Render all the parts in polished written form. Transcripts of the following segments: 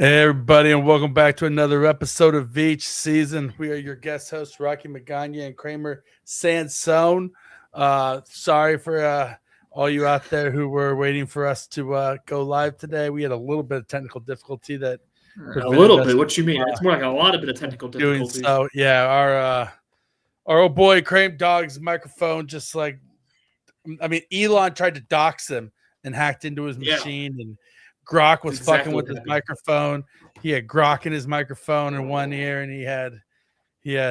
Hey everybody, and welcome back to another episode of Veach Season. We are your guest hosts, Rocky Magaña and Kramer Sansone. Sorry for all you out there who were waiting for us to go live today. We had a little bit of technical difficulty that A little prevented us bit. What you mean? from It's more like a lot of bit of technical doing difficulties. so. Yeah, our old boy Krame Dog's microphone just Elon tried to dox him and hacked into his machine, and Grok was fucking with his microphone. He had Grok in his microphone in one ear, and he had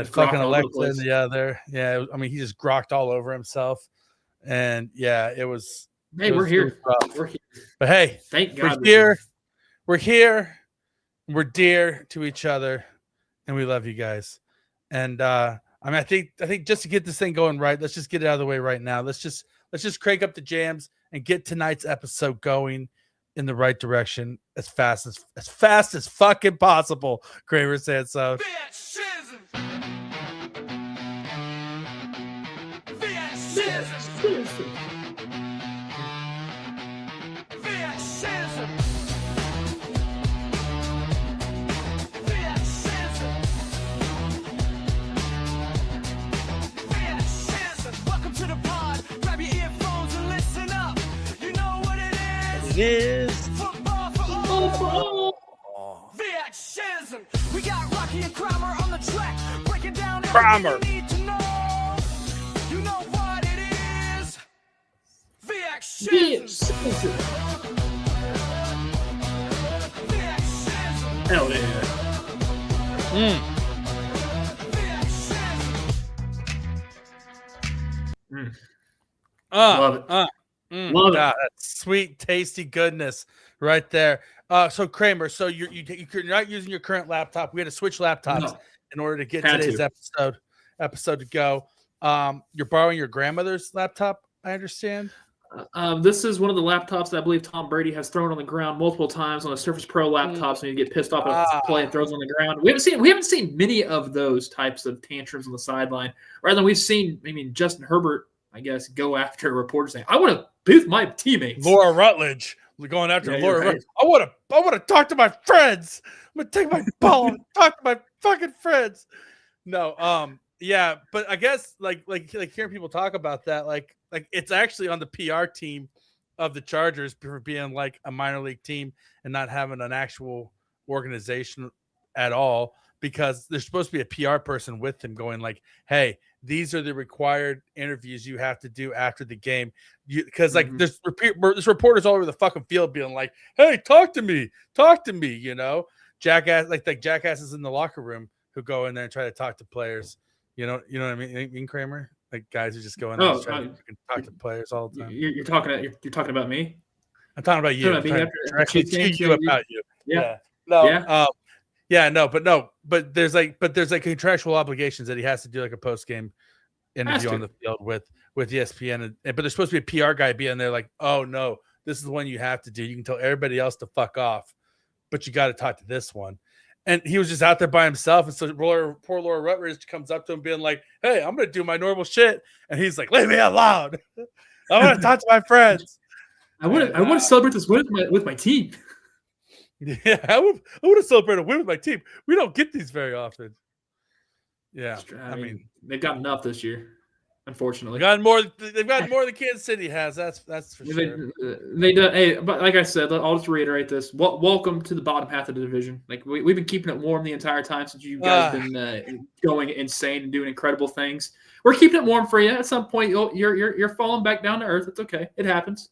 fucking Alexa in the other. Yeah, I mean, he just grokked all over himself, and yeah, it was. Hey, we're here. We're here. But hey, thank God we're here. We're here. We're dear to each other, and we love you guys. And I think just to get this thing going right, let's just get it out of the way right now. Let's just crank up the jams and get tonight's episode going in the right direction as fast as fucking possible. Kramer said so. It is football. Veach. We got Rocky and Kramer on the track, breaking down Kramer. everything you need to know. You know what it is. Veach. Hell yeah. Love it. Love that sweet, tasty goodness right there. So Kramer, so you're not using your current laptop. We had to switch laptops in order to get today's episode to go. You're borrowing your grandmother's laptop, I understand. This is one of the laptops that I believe Tom Brady has thrown on the ground multiple times on the Surface Pro laptops, and you get pissed off at the play and throws on the ground. We haven't seen many of those types of tantrums on the sideline. Rather than we've seen, Justin Herbert, I guess, go after a reporter saying, "I want to be with my teammates." Laura Rutledge going after Laura Rutledge. I want to talk to my friends. I'm gonna take my ball and talk to my fucking friends. No, yeah, but I guess like hearing people talk about that, like it's actually on the PR team of the Chargers for being like a minor league team and not having an actual organization at all, because there's supposed to be a PR person with him going like, "Hey, these are the required interviews you have to do after the game." Because there's reporters all over the fucking field being like, "Hey, talk to me. You know, jackass like jackasses in the locker room who go in there and try to talk to players. You know what I mean, Kramer? Like guys who just go in there and try to talk to players all the time. You're talking about me. I'm talking about you. Directly to you about you. Yeah. But there's contractual obligations that he has to do like a post game interview on the field with ESPN, but there's supposed to be a PR guy being there like, "Oh no, this is the one you have to do. You can tell everybody else to fuck off, but you got to talk to this one." And he was just out there by himself, and so poor Laura Rutledge comes up to him being like, "Hey, I'm gonna do my normal shit," and he's like, "Leave me alone. I want to talk to my friends. I want to celebrate this win with my team." Yeah, I want to celebrate a win with my team. We don't get these very often. Yeah, I mean they've got enough this year, unfortunately. They've got more than Kansas City has. That's for sure. They do. Hey, but like I said, I'll just reiterate this. Welcome to the bottom half of the division. Like we've been keeping it warm the entire time since you guys been going insane and doing incredible things. We're keeping it warm for you. At some point, you're falling back down to earth. It's okay. It happens.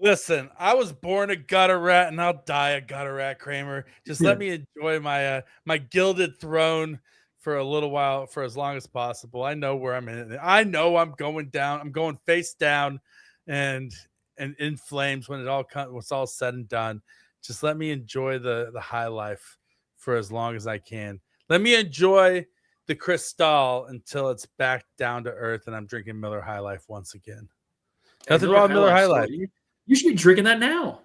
Listen, I was born a gutter rat, and I'll die a gutter rat, Kramer. Just let me enjoy my my gilded throne for a little while, for as long as possible. I know where I'm in. I know I'm going down. I'm going face down, and in flames when it's all said and done. Just let me enjoy the high life for as long as I can. Let me enjoy the Cristal until it's back down to earth and I'm drinking Miller High Life once again. Nothing wrong with Miller High Life. You should be drinking that now.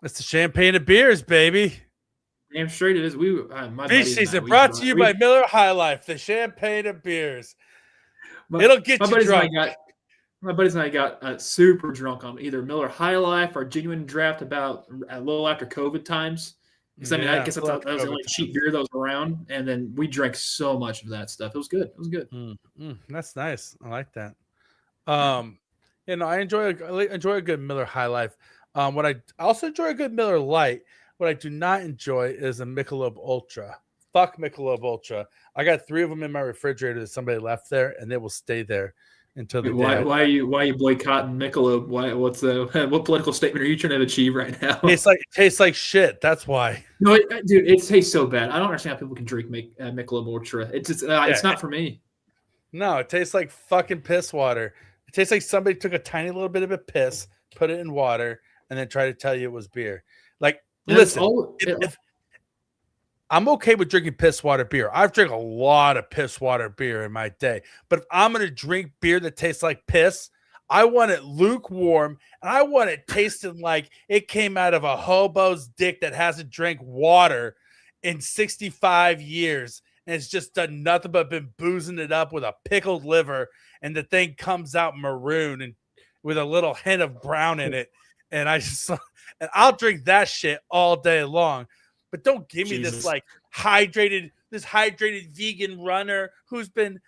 It's the champagne of beers, baby. Damn straight it is. Beach season brought to you by Miller High Life, the champagne of beers. It'll get you drunk. My buddies and I got super drunk on either Miller High Life or Genuine Draft about a little after COVID times. Because I guess that was the only cheap beer that was around, and then we drank so much of that stuff. It was good. It was good. That's nice. I like that. I enjoy a good Miller High Life. What I also enjoy a good Miller Light. What I do not enjoy is a Michelob Ultra. Fuck Michelob Ultra. I got 3 of them in my refrigerator that somebody left there, and they will stay there until the day. Why are you boycotting Michelob? What political statement are you trying to achieve right now? It tastes like shit. That's why. No, dude, it tastes so bad. I don't understand how people can drink Michelob Ultra. It's not for me. No, it tastes like fucking piss water. It tastes like somebody took a tiny little bit of a piss, put it in water, and then tried to tell you it was beer. Like, listen, I'm okay with drinking piss water beer. I've drank a lot of piss water beer in my day. But if I'm going to drink beer that tastes like piss, I want it lukewarm, and I want it tasting like it came out of a hobo's dick that hasn't drank water in 65 years, and it's just done nothing but been boozing it up with a pickled liver, and the thing comes out maroon and with a little hint of brown in it. And I'll drink that shit all day long. But don't give me this like hydrated vegan runner who's been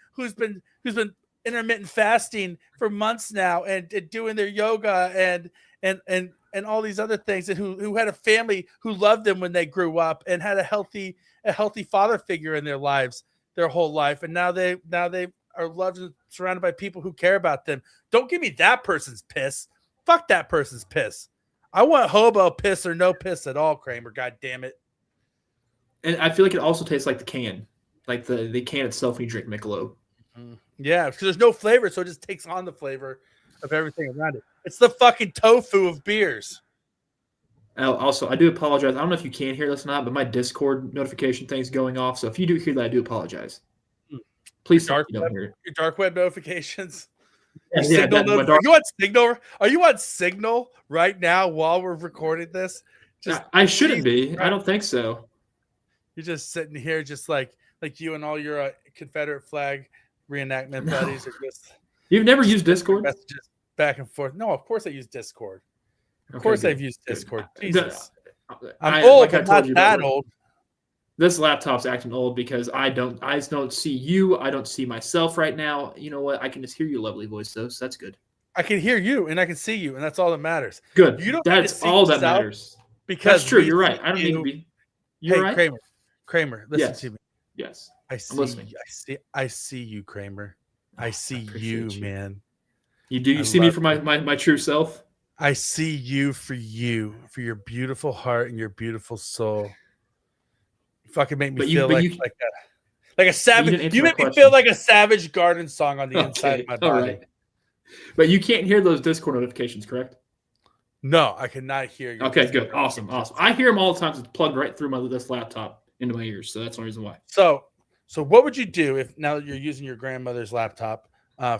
intermittent fasting for months now and doing their yoga and all these other things, and who had a family who loved them when they grew up and had a healthy father figure in their lives their whole life, and now they are loved and surrounded by people who care about them. Don't give me that person's piss. Fuck that person's piss. I want hobo piss or no piss at all, Kramer. God damn it. And I feel like it also tastes like the can, like the can itself when you drink Michelob. Yeah, because there's no flavor, so it just takes on the flavor of everything around it. It's the fucking tofu of beers. Also, I do apologize. I don't know if you can hear this or not, but my Discord notification thing's going off. So if you do hear that, I do apologize. Please don't hear it. Your dark web notifications. Are you on Signal? Are you on Signal right now while we're recording this? I shouldn't be. I don't think so. You're just sitting here, just like you and all your Confederate flag reenactment buddies are just. You've never used Discord? Messages back and forth. No, of course I use Discord. Of course I've used Discord. Jesus, I'm old, but not that old. This laptop's acting old because I just don't see you. I don't see myself right now. You know what? I can just hear your lovely voice, though, so that's good. I can hear you and I can see you, and that's all that matters. Good. That's all that matters. Because that's true. You're right. I don't need to be. You're right. Kramer, listen to me. Yes. I'm listening. I see you, Kramer. I see you, man. You do. You see me for my true self. I see you, for your beautiful heart and your beautiful soul. You fucking make me feel like a savage. You make me feel like a Savage Garden song on the inside of my body. Right. But you can't hear those Discord notifications, correct? No, I cannot hear you. Okay, good. Awesome. I hear them all the time. It's plugged right through this laptop into my ears, so that's the reason why. So what would you do if now that you're using your grandmother's laptop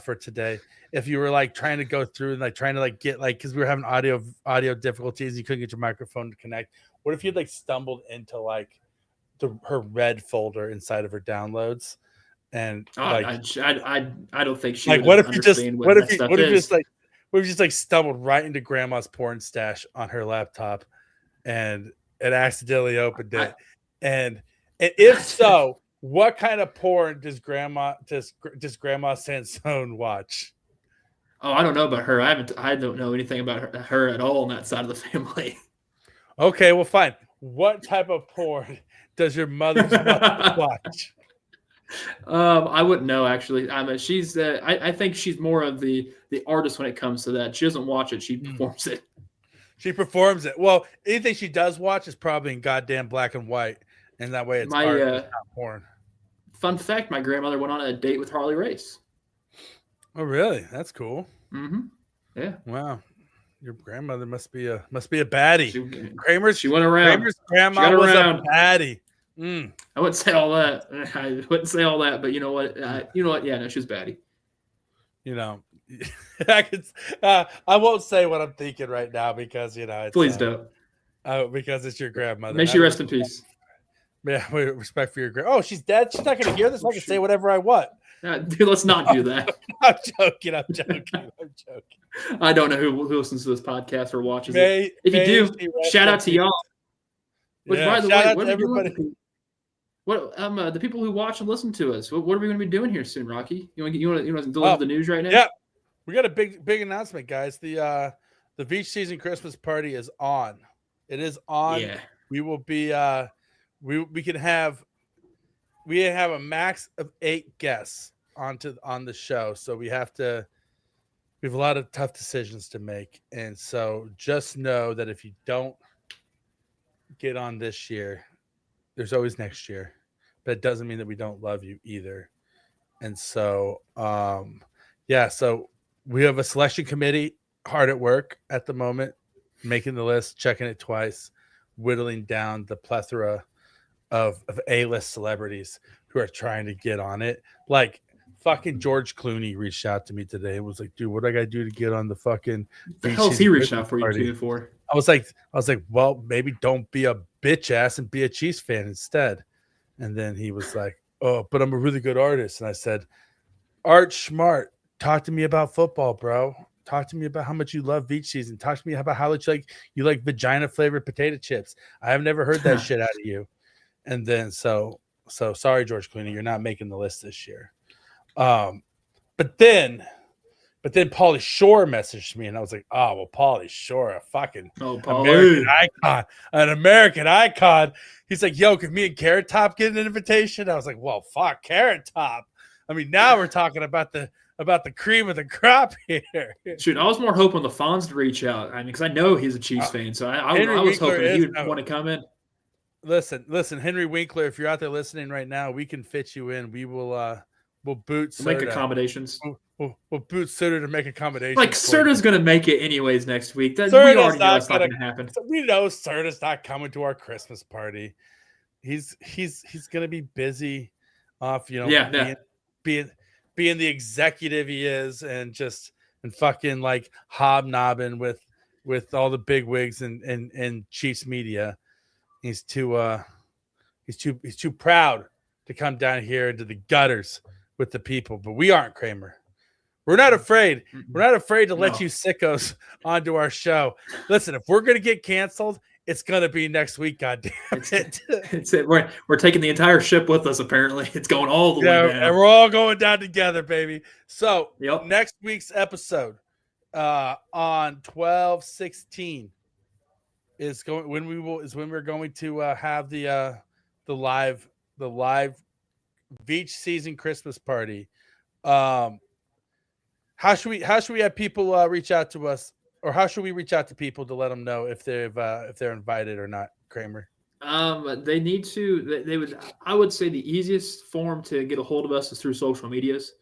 for today, if you were like trying to go through and like trying to like get like, because we were having audio difficulties, you couldn't get your microphone to connect. What if you'd like stumbled into like her red folder inside of her downloads, and I don't think she like. What if you just stumbled right into grandma's porn stash on her laptop, and accidentally opened it, and if so, what kind of porn does grandma Sansone watch? Oh, I don't know about her. I don't know anything about her at all on that side of the family. Okay, well, fine. What type of porn does your mother's mother watch? I wouldn't know, actually. I mean, she's. I think she's more of the artist when it comes to that. She doesn't watch it; she performs it. She performs it. Well, anything she does watch is probably in goddamn black and white, and that way it's art, it's not porn. Fun fact: my grandmother went on a date with Harley Race. Oh, really? That's cool. Mm-hmm. Yeah. Wow. Your grandmother must be a baddie. Kramer's. She went around. Kramer's grandma was a baddie. I wouldn't say all that. I wouldn't say all that, but you know what? Yeah, no, she was baddie. You know, I won't say what I'm thinking right now because it's, please don't. Because it's your grandmother. May she rest in peace. Yeah, respect for your grandma. Oh, she's dead. She's not going to hear this. I can say whatever I want. Dude, let's not do that. I'm joking. I don't know who listens to this podcast or watches it. If you do, shout out to y'all. Which, Yeah, by the shout way, out what to are we everybody. doing? What the people who watch and listen to us? What are we going to be doing here soon, Rocky? You want to deliver the news right now? Yeah, we got a big announcement, guys. The Veach season Christmas party is on. It is on. Yeah. We will be we have a max of 8 guests on the show, so we have a lot of tough decisions to make, and so just know that if you don't get on this year, there's always next year, but it doesn't mean that we don't love you either. And so so we have a selection committee hard at work at the moment, making the list, checking it twice, whittling down the plethora of A-list celebrities who are trying to get on it. Like fucking George Clooney reached out to me today and was like, dude, what do I gotta do to get on the fucking the hell's he reached out for you too for? I was like, well, maybe don't be a bitch ass and be a Chiefs fan instead. And then he was like, oh, but I'm a really good artist. And I said, Art Smart, talk to me about football, bro. Talk to me about how much you love Veach season. Talk to me about how much you like vagina flavored potato chips. I have never heard that shit out of you. And then so sorry, George Clooney, you're not making the list this year. But then Pauly Shore messaged me, and I was like, oh, well, Pauly Shore, a fucking American icon, an American icon. He's like, yo, can me and Carrot Top get an invitation? I was like, well, fuck Carrot Top. I mean, now we're talking about the cream of the crop here. Shoot, I was more hoping the Fonz to reach out. I mean, because I know he's a Chiefs fan, so I was hoping he would want to come in. Listen, Henry Winkler, if you're out there listening right now, we can fit you in. We will we'll boot Soda. Make accommodations. We'll boot Soda to make accommodations. Like Serta's going to make it anyways next week. We already know that's not going to happen. We know Serta's not coming to our Christmas party. He's going to be busy off, being the executive he is, and fucking like hobnobbing with all the big wigs and Chiefs media. He's too proud to come down here into the gutters with the people, but we aren't, Kramer. We're not afraid. We're not afraid to let you sickos onto our show. Listen, if we're gonna get canceled, it's gonna be next week. Goddamn it! It's it. We're taking the entire ship with us. Apparently, it's going all the way down, and we're all going down together, baby. So next week's episode on 12/16 is going when we're going to have the live Veach season Christmas party. How should we have people reach out to us, or how should we reach out to people to let them know if they're invited or not, Kramer? They need to. They would. I would say the easiest form to get a hold of us is through social medias.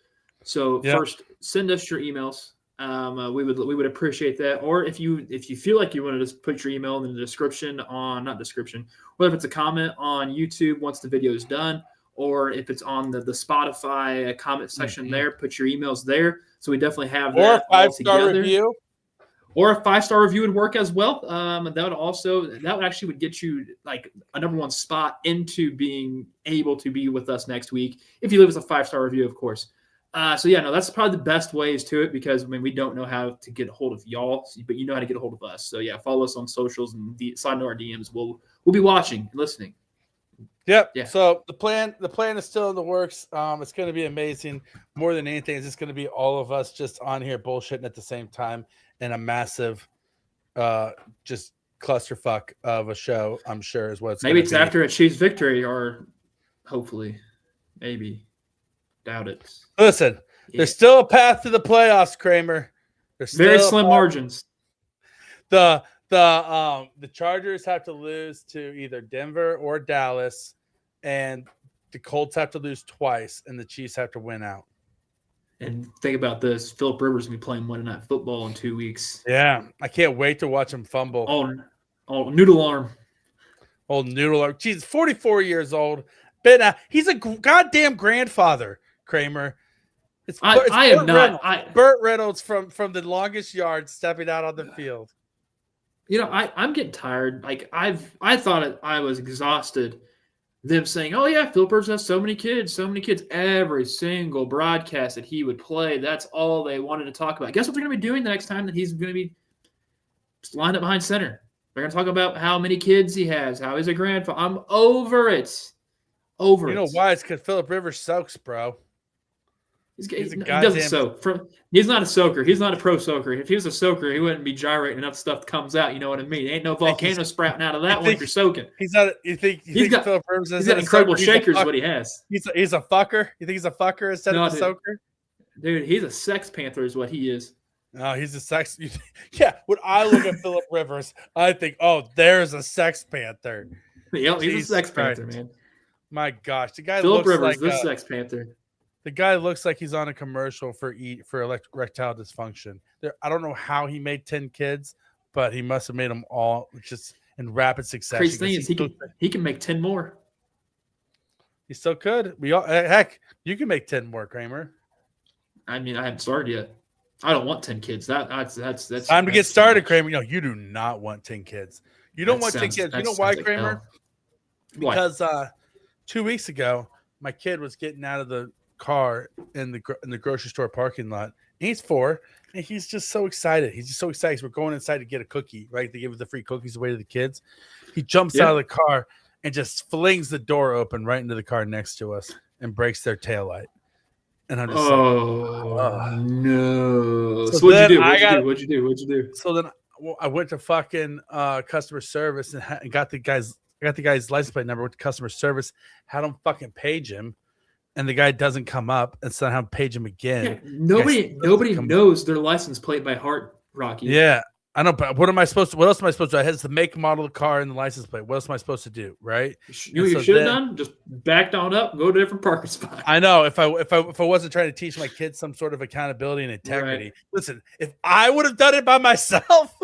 So first, send us your emails. We would appreciate that. Or if you feel like you want to just put your email in the description whether if it's a comment on YouTube once the video is done, or if it's on the Spotify comment section there, put your emails there. So we definitely have that. Or a 5-star review. Or a 5-star review would work as well. That would actually get you like a #1 spot into being able to be with us next week. If you leave us a 5-star review, of course. That's probably the best ways to it, because we don't know how to get a hold of y'all, but you know how to get a hold of us. So follow us on socials and slide into our DMs. We'll be watching and listening. Yep. Yeah. So the plan is still in the works. It's going to be amazing. More than anything, it's just going to be all of us just on here bullshitting at the same time in a massive, just clusterfuck of a show. I'm sure is what's maybe it's after a Chiefs victory, or hopefully, maybe. Doubt it. Listen, there's still a path to the playoffs, Kramer. There's very slim margins. The Chargers have to lose to either Denver or Dallas, and the Colts have to lose twice, and the Chiefs have to win out. And think about this: Philip Rivers will be playing Monday Night Football in 2 weeks. Yeah, I can't wait to watch him fumble. Oh, noodle arm. Old noodle arm. Jeez, 44 years old. He's a goddamn grandfather, Kramer. Burt Reynolds from The Longest Yard stepping out on the field. I'm getting tired. Like I thought I was exhausted. Them saying, "Oh yeah, Philip Rivers has so many kids." Every single broadcast that he would play, that's all they wanted to talk about. Guess what they're going to be doing the next time that he's going to be lined up behind center? They're gonna talk about how many kids he has, how he's a grandfather. I'm over it. Over You know it. why? It's because Philip Rivers soaks, bro. He goddamn- doesn't soak. He's not a soaker. He's not a pro soaker. If he was a soaker, he wouldn't be gyrating enough stuff comes out. You know what I mean? Ain't no volcano sprouting out of that one if you're soaking. He's not. You think Philip Rivers is he's got incredible shakers? Is what he has. He's a fucker. You think he's a fucker instead of a soaker? Dude, he's a sex panther, is what he is. No, he's a sex. Yeah, when I look at Philip Rivers, I think, oh, there's a sex panther. Yep, he's a sex panther, man. My gosh, the guy Philip looks Rivers, like the sex panther. The guy looks like he's on a commercial for erectile dysfunction. I don't know how he made 10 kids, but he must have made them all just in rapid succession. Crazy thing is, he can make 10 more. He still could. Heck, you can make 10 more, Kramer. I mean, I haven't started yet. I don't want 10 kids. That's time to get started, Kramer. No, you do not want 10 kids. You don't want 10 kids. You know why, Kramer? Because 2 weeks ago, my kid was getting out of the car in the grocery store parking lot. He's 4, and he's just so excited. He's just so excited. We're going inside to get a cookie, right? They give the free cookies away to the kids. He jumps out of the car and just flings the door open right into the car next to us and breaks their taillight. And I'm just no. So what'd you do? So then I went to fucking customer service and got the guy's license plate number with customer service, had him fucking page him, and the guy doesn't come up, and so I have to page him again. Yeah, nobody knows their license plate by heart, Rocky. Yeah, I know, but what else am I supposed to do? I had the make, model of the car and the license plate. What else am I supposed to do, right? You should have done? Just backed on up, go to a different parking spot. I know. If I wasn't trying to teach my kids some sort of accountability and integrity. Right. Listen, if I would have done it by myself,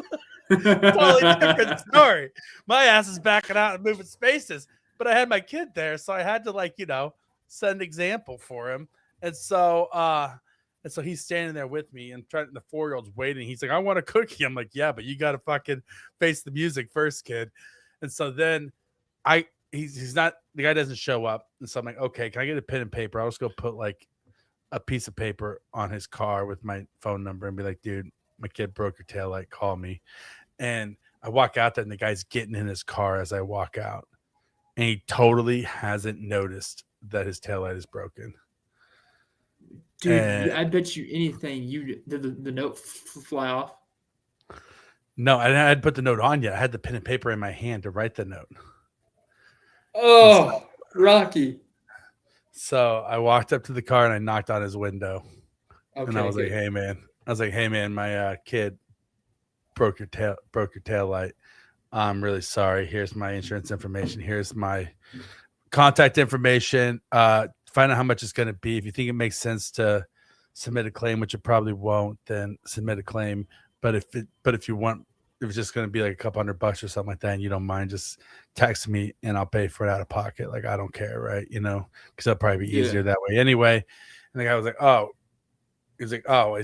totally different story. My ass is backing out and moving spaces, but I had my kid there, so I had to set an example for him. And so he's standing there with me, and the 4-year-old's waiting. He's like, I want a cookie. I'm like, yeah, but you got to fucking face the music first, kid. And so then he's not, the guy doesn't show up. And so I'm like, okay, can I get a pen and paper? I'll just go put like a piece of paper on his car with my phone number and be like, dude, my kid broke your taillight, call me. And I walk out there, and the guy's getting in his car as I walk out. And he totally hasn't noticed that his taillight is broken. Dude, I bet you anything you did the note fly off. No, I hadn't put the note on yet. I had the pen and paper in my hand to write the note. Oh, Rocky. So I walked up to the car and I knocked on his window. Okay, and I was like, hey, man, my kid broke your tail light. I'm really sorry. Here's my insurance information. Here's my contact information. Find out how much it's going to be. If you think it makes sense to submit a claim, which it probably won't, then submit a claim. But if you want, if it's just going to be like a couple $100 or something like that, and you don't mind, just text me and I'll pay for it out of pocket. Like, I don't care, right? Because it'll probably be easier that way anyway. And the guy was like, oh, he's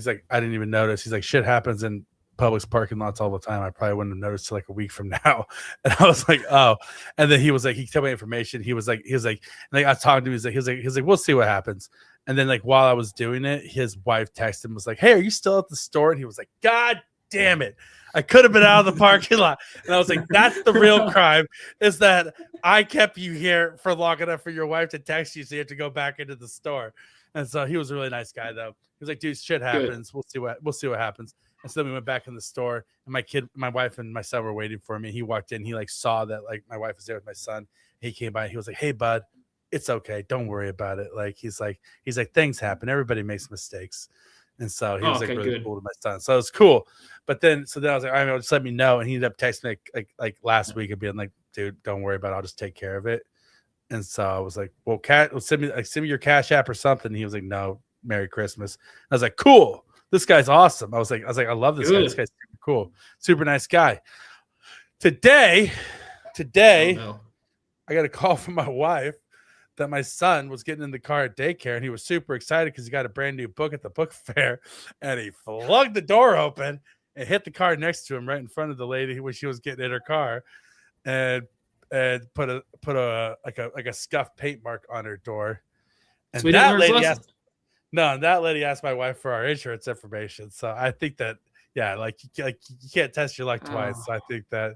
like, I didn't even notice. He's like, shit happens in Publix parking lots all the time. I probably wouldn't have noticed till like a week from now. And I was like, oh. And then he was like, he told me information. He was like, and like I was talking to him. He was like, we'll see what happens. And then like while I was doing it, his wife texted him, was like, hey, are you still at the store? And he was like, God damn it, I could have been out of the parking lot. And I was like, that's the real crime, is that I kept you here for long enough for your wife to text you, so you have to go back into the store. And so he was a really nice guy, though. He was like, dude, shit happens. Good. We'll see what happens. And so then we went back in the store, and my wife and my son were waiting for me. He walked in. He like saw that like my wife was there with my son. He came by. He was like, hey, bud, it's okay. Don't worry about it. Like, he's like, things happen. Everybody makes mistakes. And so he was like really cool to my son. So it was cool. But then I was like, all right, just let me know. And he ended up texting me like last week and being like, dude, don't worry about it. I'll just take care of it. And so I was like, well, send me your Cash App or something. And he was like, no, Merry Christmas. I was like, cool. This guy's awesome. I was like, I love this guy. This guy's super cool. Super nice guy. Today, I got a call from my wife that my son was getting in the car at daycare, and he was super excited because he got a brand new book at the book fair, and he flung the door open and hit the car next to him right in front of the lady when she was getting in her car, and put a scuffed paint mark on her door. And so that lady asked my wife for our insurance information. So I think that, yeah, like you can't test your luck twice. So I think that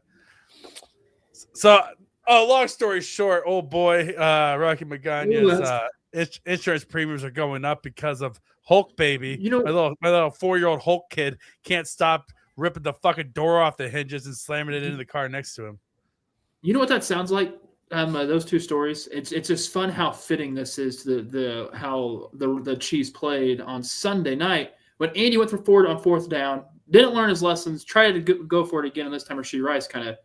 So, long story short, old boy, Rocky Magaña's insurance premiums are going up because of Hulk baby. You know, my little 4-year-old Hulk kid can't stop ripping the fucking door off the hinges and slamming it into the car next to him. You know what that sounds like? Those two stories. It's just fun how fitting this is to how the Chiefs played on Sunday night when Andy went for 4 on 4th down, didn't learn his lessons, tried to go for it again, and this time Rashee Rice kind of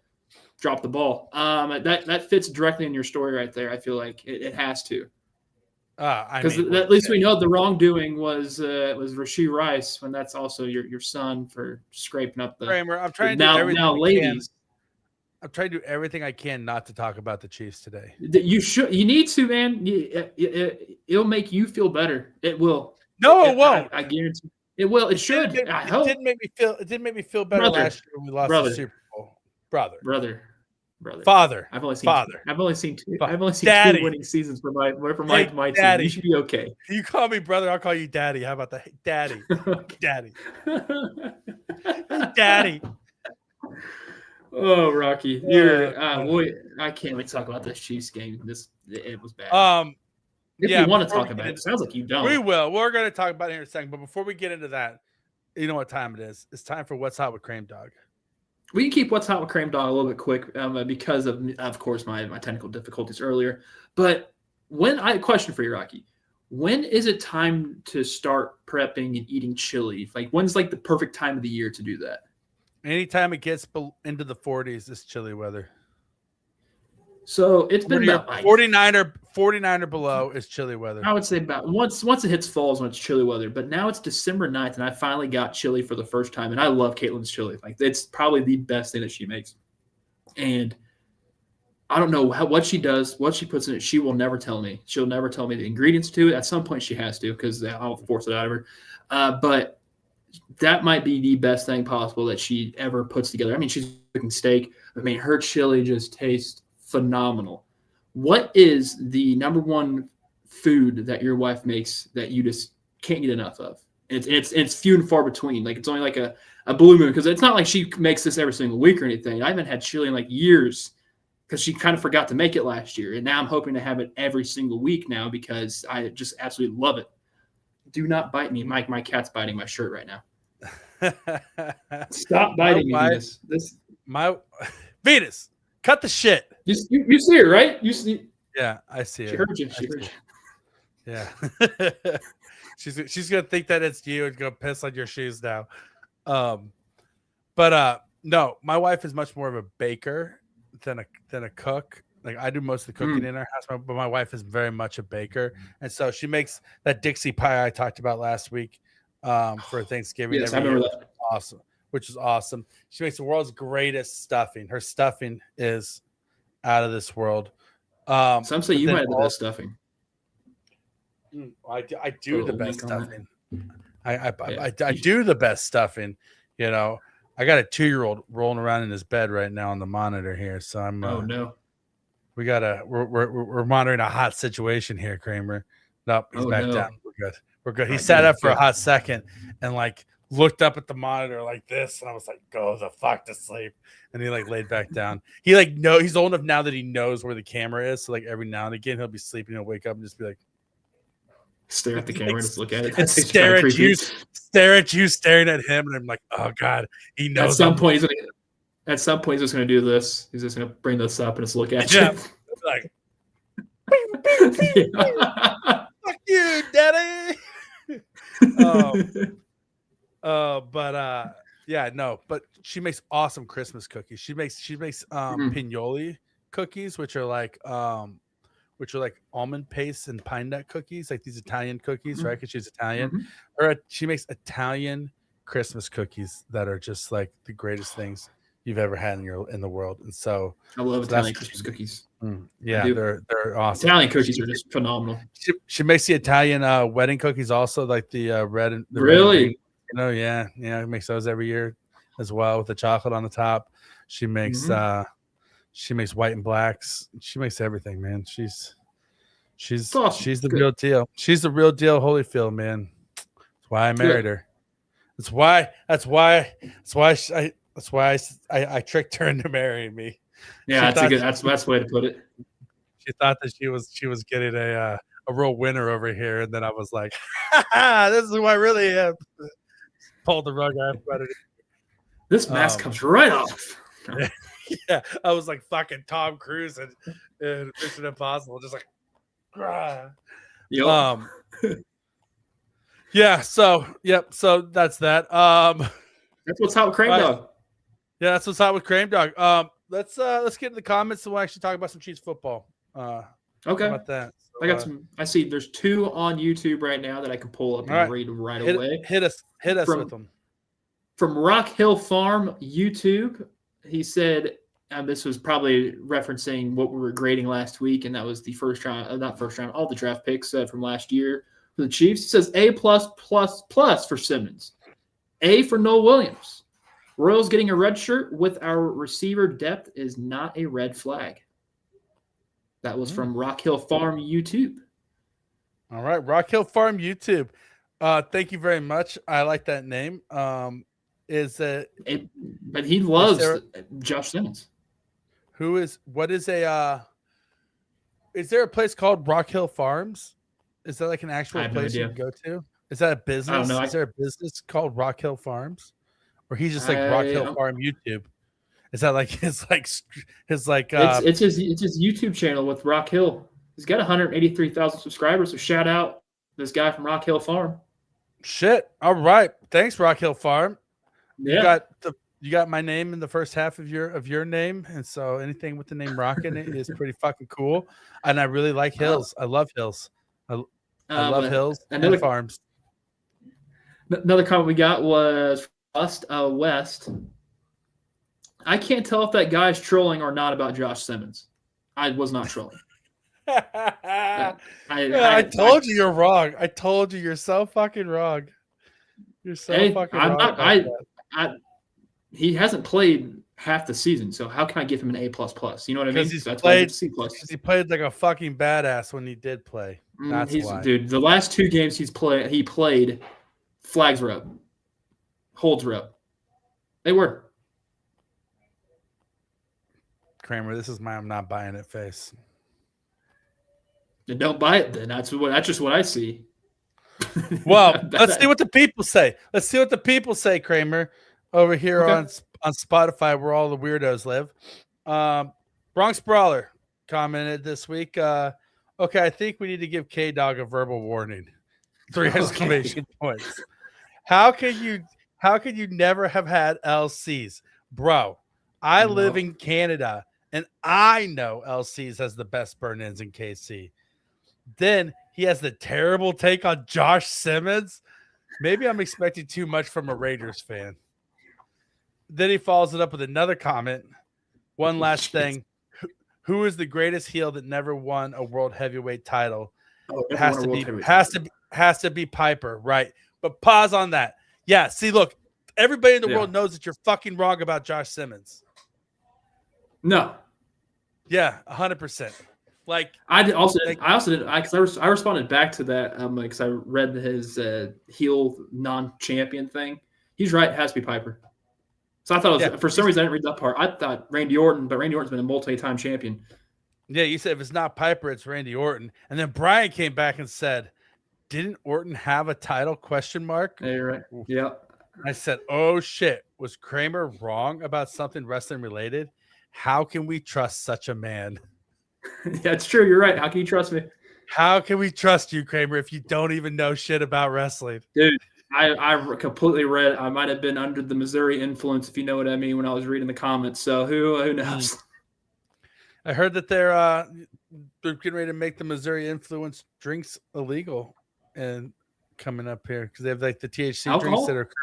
dropped the ball. That fits directly in your story right there. I feel like it has to. Because at least we know the wrongdoing was Rashee Rice, when that's also your son for scraping up the Kramer. I'm trying to do everything ladies. I'm trying to do everything I can not to talk about the Chiefs today. You should. You need to, man. It'll make you feel better. It will. No, it won't. I guarantee. It will. It should. It didn't make me feel better last year when we lost the Super Bowl. Brother. Father. I've only seen two. I've only seen 2 winning seasons for my team. You should be okay. You call me brother, I'll call you daddy. How about that? Daddy. Daddy. Daddy. Oh, Rocky, I can't wait to talk about this Chiefs game. It was bad. If you want to talk about it, sounds like you don't. We will. We're going to talk about it here in a second. But before we get into that, you know what time it is? It's time for What's Hot with Krame Dog. We can keep What's Hot with Krame Dog a little bit quick because of course, my technical difficulties earlier. But question for you, Rocky. When is it time to start prepping and eating chili? Like, when's like the perfect time of the year to do that? Anytime it gets into the 40s, it's chilly weather. So it's been about 49 or below is chilly weather. I would say about once it hits fall is when it's chilly weather. But now it's December 9th, and I finally got chili for the first time. And I love Caitlin's chili. Like, it's probably the best thing that she makes. And I don't know what she does, what she puts in it. She will never tell me. She'll never tell me the ingredients to it. At some point she has to, because I'll force it out of her. But that might be the best thing possible that she ever puts together. I mean, she's cooking steak. I mean, her chili just tastes phenomenal. What is the number one food that your wife makes that you just can't get enough of? It's few and far between. Like, it's only like a blue moon, because it's not like she makes this every single week or anything. I haven't had chili in like years because she kind of forgot to make it last year. And now I'm hoping to have it every single week now because I just absolutely love it. Do not bite me. My cat's biting my shirt right now. Stop biting me, Venus, cut the shit. You see her, right? You see? Yeah, I see her. She heard you. Yeah. she's gonna think that it's you and gonna piss on your shoes now. But no, my wife is much more of a baker than a cook. Like, I do most of the cooking in our house, but my wife is very much a baker, and so she makes that Dixie pie I talked about last week for Thanksgiving. Yes, I remember that. Awesome, which is awesome. She makes the world's greatest stuffing. Her stuffing is out of this world. Some say you might have the best stuffing. I do the best stuffing. I do the best stuffing. You know, I got a 2-year-old rolling around in his bed right now on the monitor here, so I'm. Oh no. We're monitoring a hot situation here, Kramer. Nope, he's back down. We're good. He sat up for a hot second and like looked up at the monitor like this, and I was like, "Go the fuck to sleep." And he like laid back down. He like he's old enough now that he knows where the camera is. So like every now and again he'll be sleeping, he'll wake up and just be like, stare at the camera and just look at it. And stare at you, staring at him, and I'm like, "Oh God, he knows." At some point, he's just going to do this. He's just going to bring this up and just look at you. Like, fuck you, daddy. But she makes awesome Christmas cookies. She makes pinoli cookies, which are like almond paste and pine nut cookies, like these Italian cookies, right? Because she's Italian. Or she makes Italian Christmas cookies that are just like the greatest things you've ever had in the world. And so I love Italian Christmas cookies. Yeah, they're awesome. Italian cookies are just phenomenal. She makes the Italian wedding cookies also, like the red and the really red, yeah, makes those every year as well with the chocolate on the top. She makes white and blacks. She makes everything, man. She's awesome. She's the real deal. She's the real deal, Holyfield, man. That's why I married her. That's why I tricked her into marrying me. Yeah, that's the best way to put it. She thought that she was getting a real winner over here, and then I was like, "This is who I really am." Pulled the rug out. This mask comes right off. Yeah, I was like fucking Tom Cruise and Mission Impossible, just like, Yep. Yeah. So that's that. That's what's hot with Krame Dog. Yeah, that's what's hot with Krame Dog. Let's get in the comments and we'll actually talk about some Chiefs football. Okay. How about that? So, I got some. I see there's 2 on YouTube right now that I can pull up and read right away. Hit us with them. From Rock Hill Farm YouTube, he said, and this was probably referencing what we were grading last week, and that was the first round, all the draft picks from last year for the Chiefs. He says A+++ for Simmons, A for Noel Williams. Royals getting a red shirt with our receiver depth is not a red flag. That was from Rock Hill Farm YouTube. All right, Rock Hill Farm YouTube. Thank you very much. I like that name. But he loves Josh Simmons. Is there a place called Rock Hill Farms? Is that like an actual place you can go to? Is that a business? I don't know. Is there a business called Rock Hill Farms? Or he's just like Rock Hill Farm YouTube? Is that like it's his YouTube channel with Rock Hill. He's got 183,000 subscribers, so shout out this guy from Rock Hill Farm. Shit. All right. Thanks, Rock Hill Farm. Yeah. You got my name in the first half of your name, and so anything with the name Rock in it is pretty fucking cool. And I really like hills. I love hills. I love hills and farms. Another comment we got was West. I can't tell if that guy's trolling or not about Josh Simmons. I was not trolling. I told you you're wrong. I told you you're so fucking wrong. You're so fucking wrong. He hasn't played half the season, so how can I give him an A++? You know what I mean? He played like a fucking badass when he did play. That's why. Dude, the last 2 games he played, flags were up. Holds were up. They were. Kramer, this is my I'm not buying it face. Then don't buy it then. That's just what I see. Well, let's see what the people say. Let's see what the people say, Kramer, over here on Spotify where all the weirdos live. Bronx Brawler commented this week. Okay, I think we need to give K-Dog a verbal warning. 3 exclamation points. How can you never have had LCs? Bro, I live in Canada, and I know LCs has the best burn-ins in KC. Then he has the terrible take on Josh Simmons. Maybe I'm expecting too much from a Raiders fan. Then he follows it up with another comment. One last thing. Who is the greatest heel that never won a world heavyweight title? Has to be Piper, right? But pause on that. Yeah, see, look, everybody in the world knows that you're fucking wrong about Josh Simmons. No. Yeah, 100%. Like I responded back to that because I read his heel non-champion thing. He's right. It has to be Piper. So I thought for some reason I didn't read that part. I thought Randy Orton, but Randy Orton's been a multi-time champion. Yeah, you said if it's not Piper, it's Randy Orton. And then Brian came back and said, "Didn't Orton have a title?" ? Yeah, you're right. Yeah. I said, "Oh shit, was Kramer wrong about something wrestling related? How can we trust such a man?" Yeah, it's true. You're right. How can you trust me? How can we trust you, Kramer, if you don't even know shit about wrestling? Dude, I completely read. I might have been under the Missouri influence, if you know what I mean, when I was reading the comments. So who knows? I heard that they're getting ready to make the Missouri influence drinks illegal and coming up here because they have like the THC alcohol? Drinks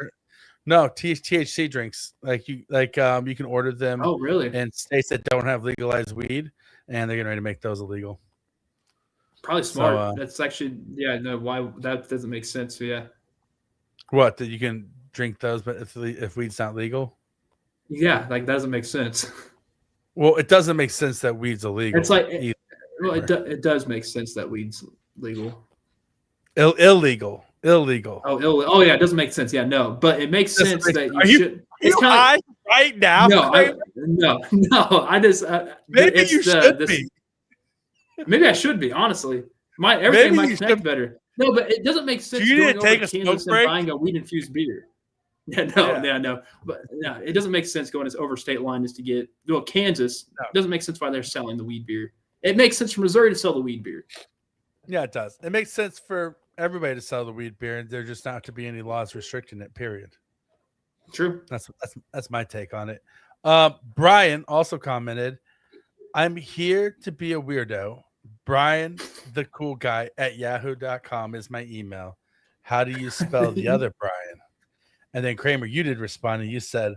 that are THC drinks. You can order them. Oh, really? In states that don't have legalized weed, and they're getting ready to make those illegal. Probably smart. That's actually why that doesn't make sense. So, yeah. What, that you can drink those, but if weed's not legal? Yeah, like that doesn't make sense. Well, it doesn't make sense that weed's illegal. It's like it does make sense that weed's legal. Illegal. Oh, yeah, it doesn't make sense. Yeah, no, but it makes sense that you should. It's kind right now? No, I just Maybe you should be. Maybe I should be, honestly. Everything might connect better. No, but it doesn't make sense you going need to take over a to smoke Kansas and break? buying a weed-infused beer. No. But no, it doesn't make sense going over state line just to get Kansas. No. It doesn't make sense why they're selling the weed beer. It makes sense for Missouri to sell the weed beer. Yeah, it does. It makes sense for everybody to sell the weed beer, and there just not to be any laws restricting it. Period. True. That's my take on it. Brian also commented, "I'm here to be a weirdo. Brian, the cool guy at yahoo.com is my email. How do you spell the other Brian?" And then Kramer, you did respond and you said,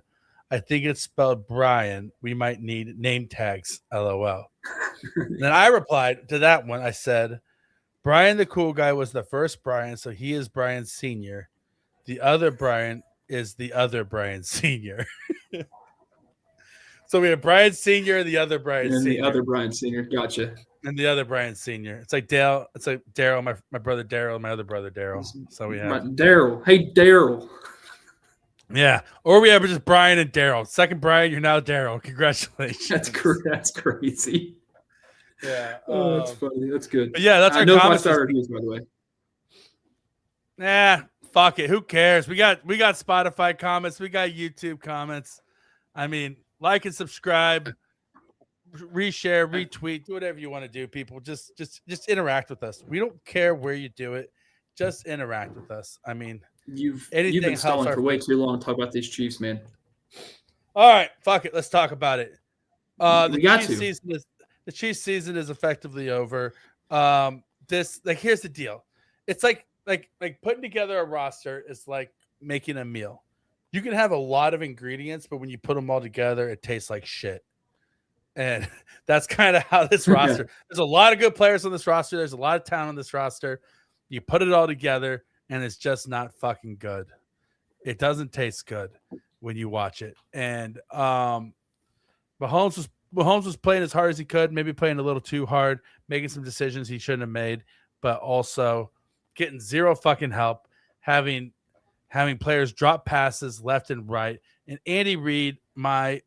"I think it's spelled Brian. We might need name tags, LOL." Then I replied to that one. I said, "Brian the cool guy was the first Brian, so he is Brian Sr. The other Brian is the other Brian Sr." So we have Brian Sr., the other Brian and Sr. the other Brian Sr. Gotcha. And the other Brian Sr. It's like Dale. It's like Daryl, my brother Daryl, and my other brother Daryl. So we have Daryl. Hey, Daryl. Yeah. Or we have just Brian and Daryl. Second Brian, you're now Daryl. Congratulations. That's crazy. Yeah. Oh, that's funny. That's good. But yeah, that's our no comments. 5-star reviews, by the way. Nah, fuck it. Who cares? We got Spotify comments. We got YouTube comments. I mean, like and subscribe, reshare, retweet, do whatever you want to do, people. Just interact with us. We don't care where you do it. Just interact with us. I mean, you've been stalling for way too long to talk about these Chiefs, man. All right, fuck it. Let's talk about it. The Chiefs season is effectively over. Here's the deal. It's like putting together a roster is like making a meal. You can have a lot of ingredients, but when you put them all together, it tastes like shit. And that's kind of how this roster. There's a lot of good players on this roster. There's a lot of talent on this roster. You put it all together, and it's just not fucking good. It doesn't taste good when you watch it. And Mahomes was playing as hard as he could, maybe playing a little too hard, making some decisions he shouldn't have made, but also getting zero fucking help, having players drop passes left and right. And Andy Reid, my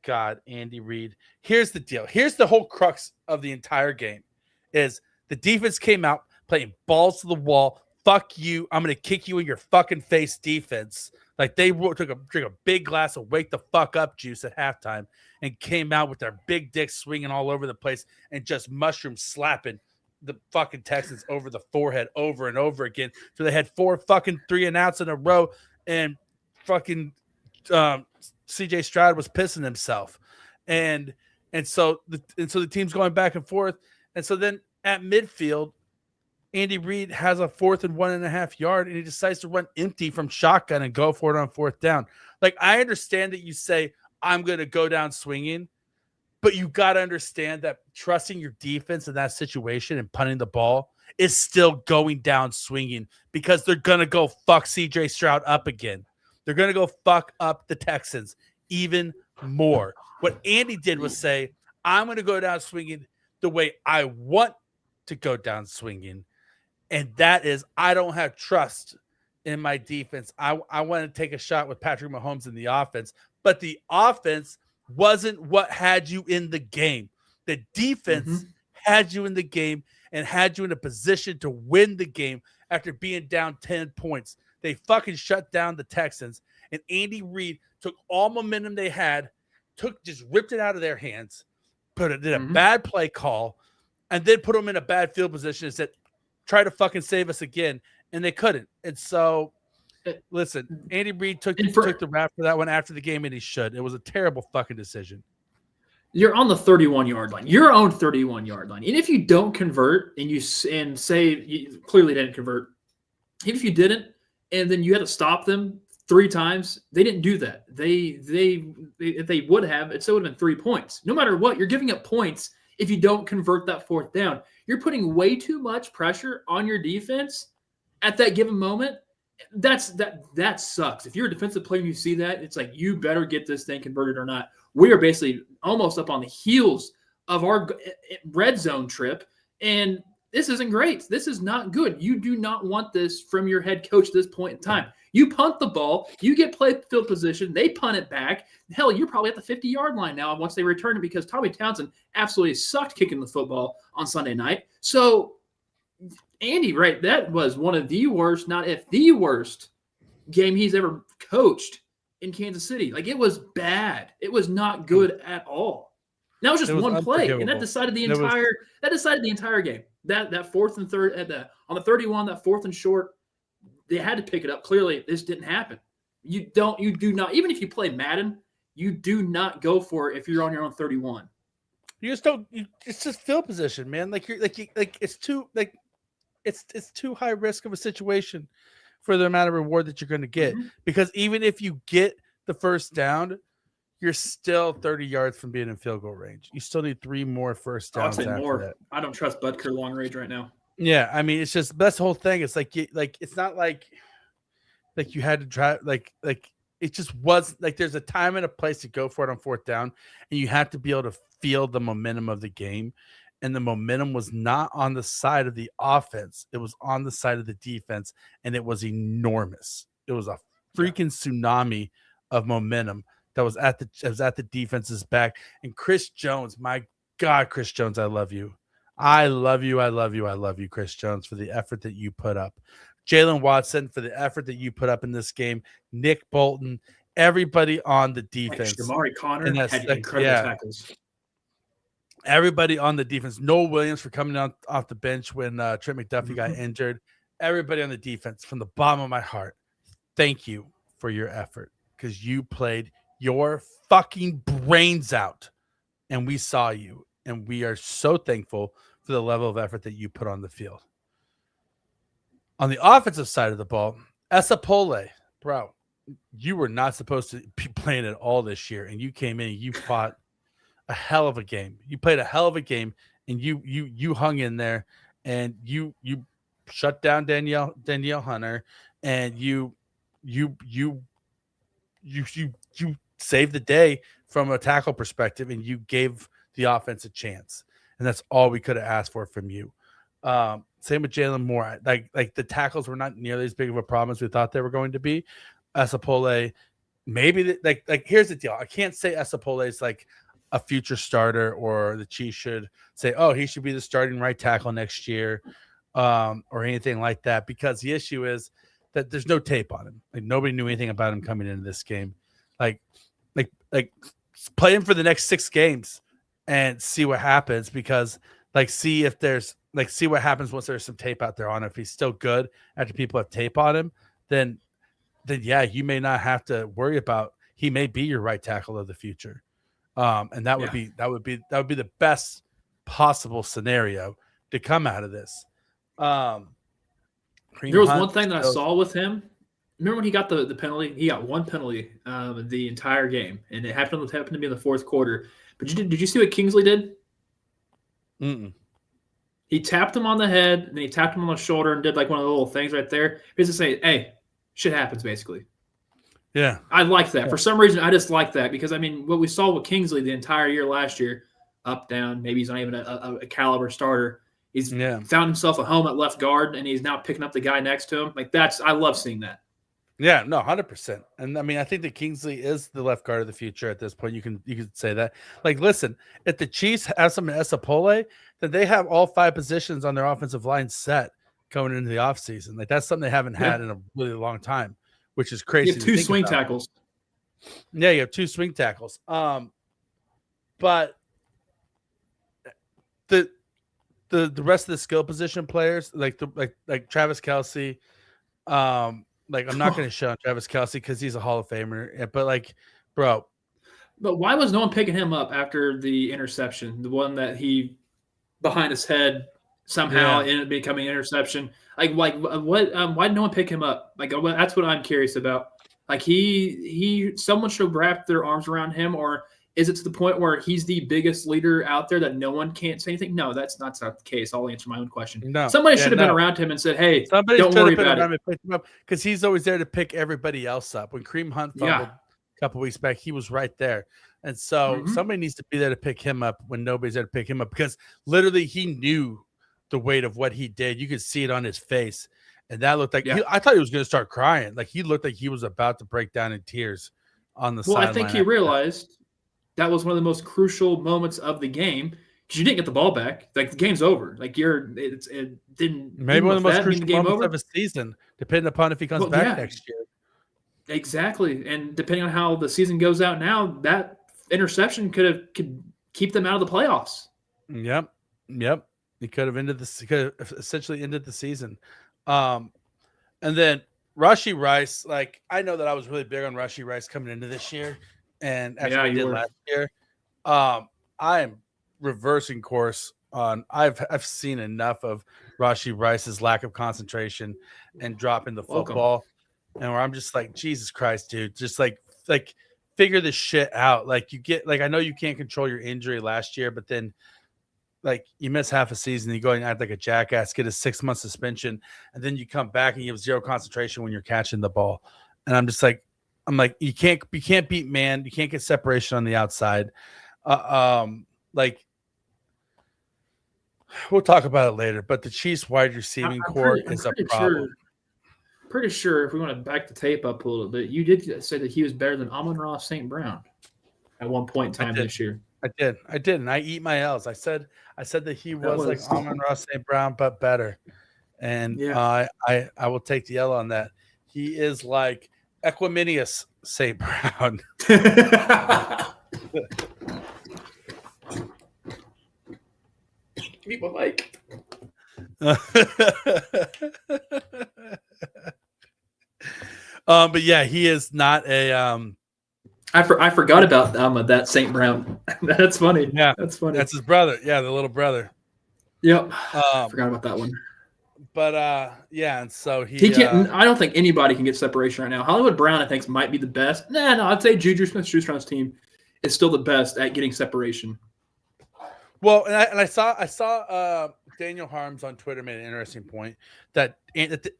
God, Andy Reid. Here's the deal. Here's the whole crux of the entire game is the defense came out playing balls to the wall. Fuck you. I'm going to kick you in your fucking face defense. Like they drink a big glass of wake the fuck up juice at halftime and came out with their big dick swinging all over the place and just mushroom slapping the fucking Texans over the forehead over and over again. So they had 4 fucking 3-and-outs in a row, and fucking CJ Stroud was pissing himself. And so the team's going back and forth. And so then at midfield, Andy Reid has a 4th and 1.5 yard, and he decides to run empty from shotgun and go for it on 4th down. Like, I understand that you say, I'm going to go down swinging, but you got to understand that trusting your defense in that situation and punting the ball is still going down swinging because they're going to go fuck CJ Stroud up again. They're going to go fuck up the Texans even more. What Andy did was say, I'm going to go down swinging the way I want to go down swinging. And that is, I don't have trust in my defense. I want to take a shot with Patrick Mahomes in the offense, but the offense wasn't what had you in the game. The defense had you in the game and had you in a position to win the game after being down 10 points. They fucking shut down the Texans, and Andy Reid took all momentum they had, just ripped it out of their hands, did a bad play call, and then put them in a bad field position and said, try to fucking save us again, and they couldn't. And so, listen, Andy Reid took the rap for that one after the game, and he should. It was a terrible fucking decision. You're on the 31-yard line, your own 31-yard line. And if you don't convert and say you clearly didn't convert, even if you didn't, and then you had to stop them 3 times, they didn't do that. If they would have, it still would have been 3 points. No matter what, you're giving up points if you don't convert that 4th down. You're putting way too much pressure on your defense at that given moment. That sucks. If you're a defensive player and you see that, it's like, you better get this thing converted or not. We are basically almost up on the heels of our red zone trip, and this isn't great. This is not good. You do not want this from your head coach at this point in time. You punt the ball, you get play field position, they punt it back. Hell, you're probably at the 50-yard line now once they return it because Tommy Townsend absolutely sucked kicking the football on Sunday night. So, Andy, right, that was one of the worst, not if the worst, game he's ever coached in Kansas City. Like, it was bad. It was not good at all. That was just one play, and that decided the entire game. That fourth and third on the 31, that fourth and short, they had to pick it up. Clearly, this didn't happen. You do not, even if you play Madden, you do not go for it if you're on your own 31. You just don't. It's just field position, man. It's too high risk of a situation for the amount of reward that you're going to get. Mm-hmm. Because even if you get the first down, you're still 30 yards from being in field goal range. You still need 3 more first downs. I'd say more. That. I don't trust Butker long range right now. Yeah, I mean, it's just that's the whole thing. It's it's not like you had to try it just was like there's a time and a place to go for it on fourth down, and you have to be able to feel the momentum of the game. And the momentum was not on the side of the offense; it was on the side of the defense, and it was enormous. It was a freaking tsunami of momentum that was at the defense's back. And Chris Jones, my God, Chris Jones, I love you. I love you, Chris Jones, for the effort that you put up. Jalen Watson, for the effort that you put up in this game. Nick Bolton, everybody on the defense. Shamari Connor had incredible tackles. Everybody on the defense. Noel Williams for coming off the bench when Trent McDuffie got injured. Everybody on the defense, from the bottom of my heart, thank you for your effort because you played your fucking brains out, and we saw you. And we are so thankful for the level of effort that you put on the field. On the offensive side of the ball, Esapole, bro, you were not supposed to be playing at all this year, and you came in and you fought a hell of a game. You played a hell of a game, and you hung in there, and you shut down Danielle Hunter, and you saved the day from a tackle perspective, and you gave the offense a chance, and that's all we could have asked for from you. Same with Jalen Moore. Like the tackles were not nearly as big of a problem as we thought they were going to be. Esapole, maybe here's the deal. I can't say Esapole is like a future starter, or the Chiefs should say, oh, he should be the starting right tackle next year, or anything like that, because the issue is that there's no tape on him. Like nobody knew anything about him coming into this game. Like play him for the next 6 games. And see what happens, because see what happens once there's some tape out there on him. If he's still good after people have tape on him, then yeah, you may not have to worry about. He may be your right tackle of the future, and that would be the best possible scenario to come out of this. There was one thing that I saw with him. Remember when he got the penalty? He got one penalty the entire game, and it happened to be in the fourth quarter. But did you see what Kingsley did? Mm-mm. He tapped him on the head, and then he tapped him on the shoulder and did like one of the little things right there. He's to say, hey, shit happens, basically. Yeah. I like that. For some reason, I just like that because, I mean, what we saw with Kingsley the entire year last year, up, down, maybe he's not even a caliber starter. He's found himself a home at left guard, and he's now picking up the guy next to him. Like, I love seeing that. Yeah, no, 100%. And I mean, I think that Kingsley is the left guard of the future at this point. You can say that. Like, listen, if the Chiefs have some Esapole, then they have all 5 positions on their offensive line set going into the offseason. Like, that's something they haven't had in a really long time, which is crazy. You have 2 swing tackles. Yeah, you have 2 swing tackles. But the rest of the skill position players, like Travis Kelce, I'm not going to show Travis Kelce because he's a Hall of Famer. But bro. But why was no one picking him up after the interception? The one that he behind his head somehow ended up becoming an interception. What? Why did no one pick him up? That's what I'm curious about. Like someone should wrap their arms around him, or is it to the point where he's the biggest leader out there that no one can't say anything? No, that's not the case. I'll answer my own question. No, somebody should have been around him and said, "Hey, don't worry about it." Because he's always there to pick everybody else up. When Kareem Hunt fumbled a couple weeks back, he was right there, and so somebody needs to be there to pick him up when nobody's there to pick him up. Because literally, he knew the weight of what he did. You could see it on his face. And that looked like I thought he was going to start crying. Like he looked like he was about to break down in tears on the sideline. Well, I think he realized that was one of the most crucial moments of the game because you didn't get the ball back. Like the game's over. Like it didn't. Maybe one of the most crucial moments of a season, depending upon if he comes back next year. Exactly, and depending on how the season goes out now, that interception could keep them out of the playoffs. Yep. He could have essentially ended the season. And then Rashee Rice, like I know that I was really big on Rashee Rice coming into this year, and after I did last year, I am reversing course on. I've seen enough of Rashee Rice's lack of concentration and dropping the football, and where I'm just like, Jesus Christ, dude, just like figure this shit out. Like you get, like I know you can't control your injury last year, but then. Like you miss half a season, you go and act like a jackass, get a 6-month suspension, and then you come back and you have zero concentration when you're catching the ball. And I'm like, you can't beat man, you can't get separation on the outside. Like we'll talk about it later, but the Chiefs wide receiving core is a problem. Pretty sure if we want to back the tape up a little bit, you did say that he was better than Amon-Ra St. Brown at one point in time this year. I did, and I eat my L's. I said that he was like Amon-Ra St. Brown, but better. And I will take the L on that. He is like Equiminius St. Brown. Give me my mic. But yeah, he is not a I forgot about that St. Brown. That's funny. Yeah, that's funny. That's his brother. Yeah, the little brother. Yep. Forgot about that one. But yeah, and so he can't. I don't think anybody can get separation right now. Hollywood Brown, I think, might be the best. No, I'd say Juju Smith-Schuster's team is still the best at getting separation. Well, and I saw Daniel Harms on Twitter made an interesting point that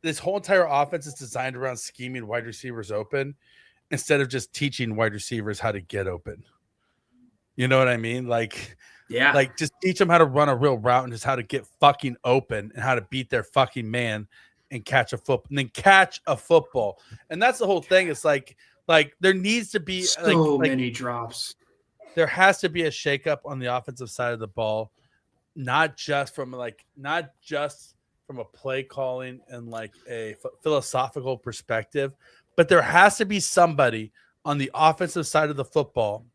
this whole entire offense is designed around scheming wide receivers open, instead of just teaching wide receivers how to get open. You know what I mean? Like, yeah, like just teach them how to run a real route and just how to get fucking open and how to beat their fucking man and catch a football and then catch a football. And that's the whole thing. It's like there needs to be so many drops. There has to be a shakeup on the offensive side of the ball, not just from a play calling and like a philosophical perspective, but there has to be somebody on the offensive side of the football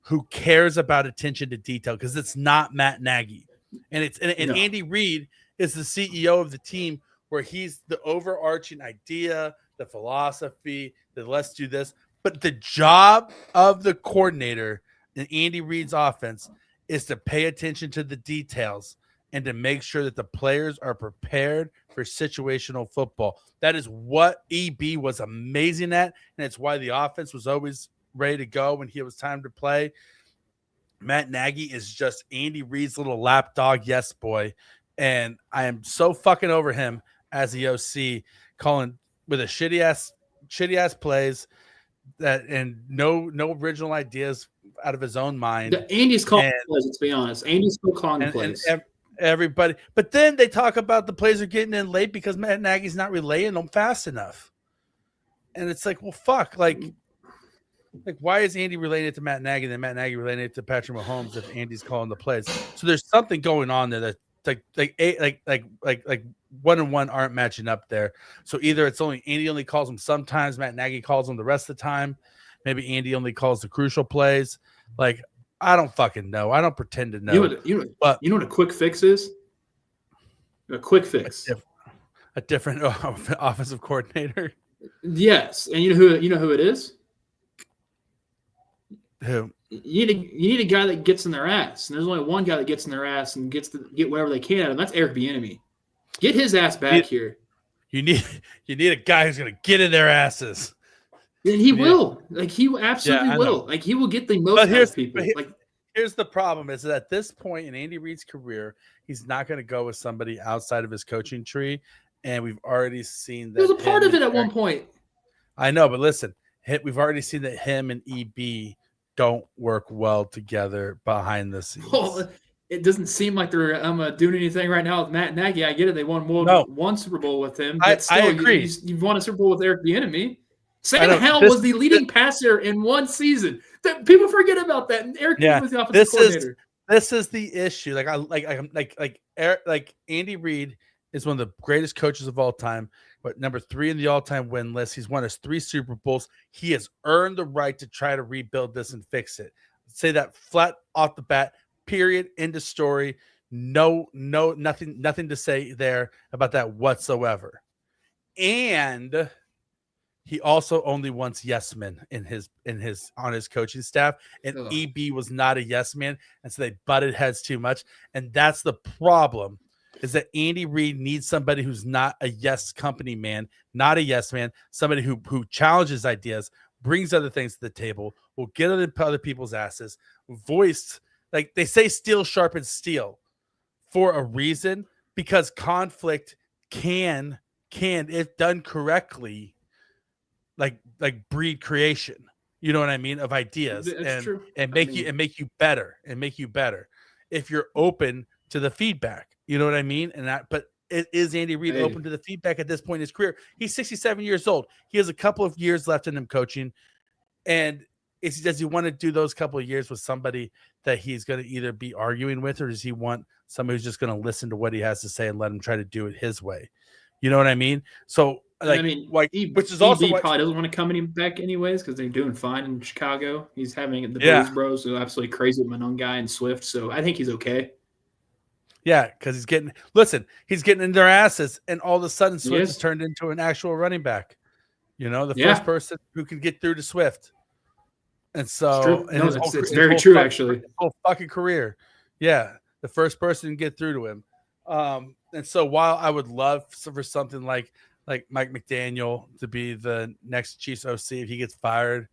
who cares about attention to detail, because it's not Matt Nagy. And Andy Reid is the CEO of the team, where he's the overarching idea, the philosophy, that let's do this. But the job of the coordinator in Andy Reid's offense is to pay attention to the details and to make sure that the players are prepared for situational football. That is what EB was amazing at, and it's why the offense was always ready to go when it was time to play. Matt Nagy is just Andy Reid's little lapdog yes boy, and I am so fucking over him as the OC, calling with a shitty ass plays that and no original ideas out of his own mind. Andy's calling plays, let's be honest. Andy's still calling plays. Everybody, but then they talk about the plays are getting in late because Matt Nagy's not relaying them fast enough, and it's like, well, fuck, like why is Andy relaying it to Matt Nagy and then Matt Nagy relaying it to Patrick Mahomes if Andy's calling the plays? So there's something going on there that like 1 and 1 aren't matching up there. So either it's Andy only calls them sometimes, Matt Nagy calls them the rest of the time. Maybe Andy only calls the crucial plays. Like, I don't fucking know. I don't pretend to know. You know what a quick fix is? A quick fix. A different offensive coordinator. Yes, and you know who it is? Who? You need a guy that gets in their ass, and there's only one guy that gets in their ass and get whatever they can out of him. That's Eric Bieniemy. Get his ass back here. You need a guy who's gonna get in their asses. And he will. Like, he absolutely will. Like, he will get the most out of people. Here's the problem: is that at this point in Andy Reid's career, he's not going to go with somebody outside of his coaching tree, and we've already seen that. He was a part of it at one point. I know, but listen, we've already seen that him and EB don't work well together behind the scenes. Well, it doesn't seem like they're doing anything right now with Matt Nagy. I get it; they won one Super Bowl with him, but still, I agree. You've won a Super Bowl with Eric Bieniemy. Sam Howell was the leading passer in one season. People forget about that. And Eric Bieniemy was the offensive coordinator. This is the issue. Like Andy Reid is one of the greatest coaches of all time, but number 3 in the all-time win list. He's won his 3 Super Bowls. He has earned the right to try to rebuild this and fix it. Say that flat off the bat. Period. End of story. No, nothing to say there about that whatsoever. And he also only wants yes men on his coaching staff, and EB was not a yes man, and so they butted heads too much. And that's the problem, is that Andy Reid needs somebody who's not a yes company man, not a yes man, somebody who challenges ideas, brings other things to the table, will get other people's asses, voiced, like they say, steel sharpens steel for a reason, because conflict can, if done correctly, like breed creation, you know what I mean, of ideas, and make you better if you're open to the feedback, you know what I mean. But is Andy Reid open to the feedback at this point in his career? He's 67 years old. He has a couple of years left in him coaching, and does he want to do those couple of years with somebody that he's going to either be arguing with, or does he want somebody who's just going to listen to what he has to say and let him try to do it his way? You know what I mean? So, which is also probably doesn't want to come back anyways, because they're doing fine in Chicago. He's having the Blues Bros who are absolutely crazy with Monongai and Swift, so I think he's okay. Yeah, because he's getting in their asses, and all of a sudden Swift has turned into an actual running back. You know, the first person who can get through to Swift. And so, it's very true, actually. His whole fucking career. Yeah, the first person to get through to him. And so, while I would love for something like Mike McDaniel to be the next Chiefs OC if he gets fired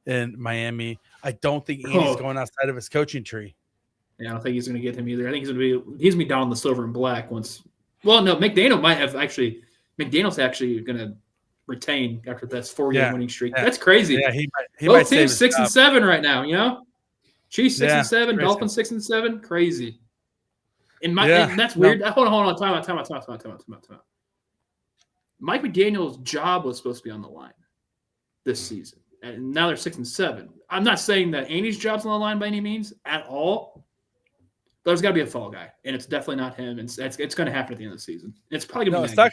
in Miami, I don't think Andy's going outside of his coaching tree. Yeah, I don't think he's going to get him either. I think he's going to be down on the silver and black once. Well, no, McDaniel's actually going to retain after that's 4-game winning streak. Yeah. That's crazy. Yeah, he might teams 6-7 right now. You know, Chiefs 6-7, Dolphins 6-7, crazy. And that's weird. Hold on. Time out. Mike McDaniel's job was supposed to be on the line this season, and now they're 6-7. I'm not saying that Andy's job's on the line by any means at all. But there's got to be a fall guy, and it's definitely not him. And it's going to happen at the end of the season. It's probably going to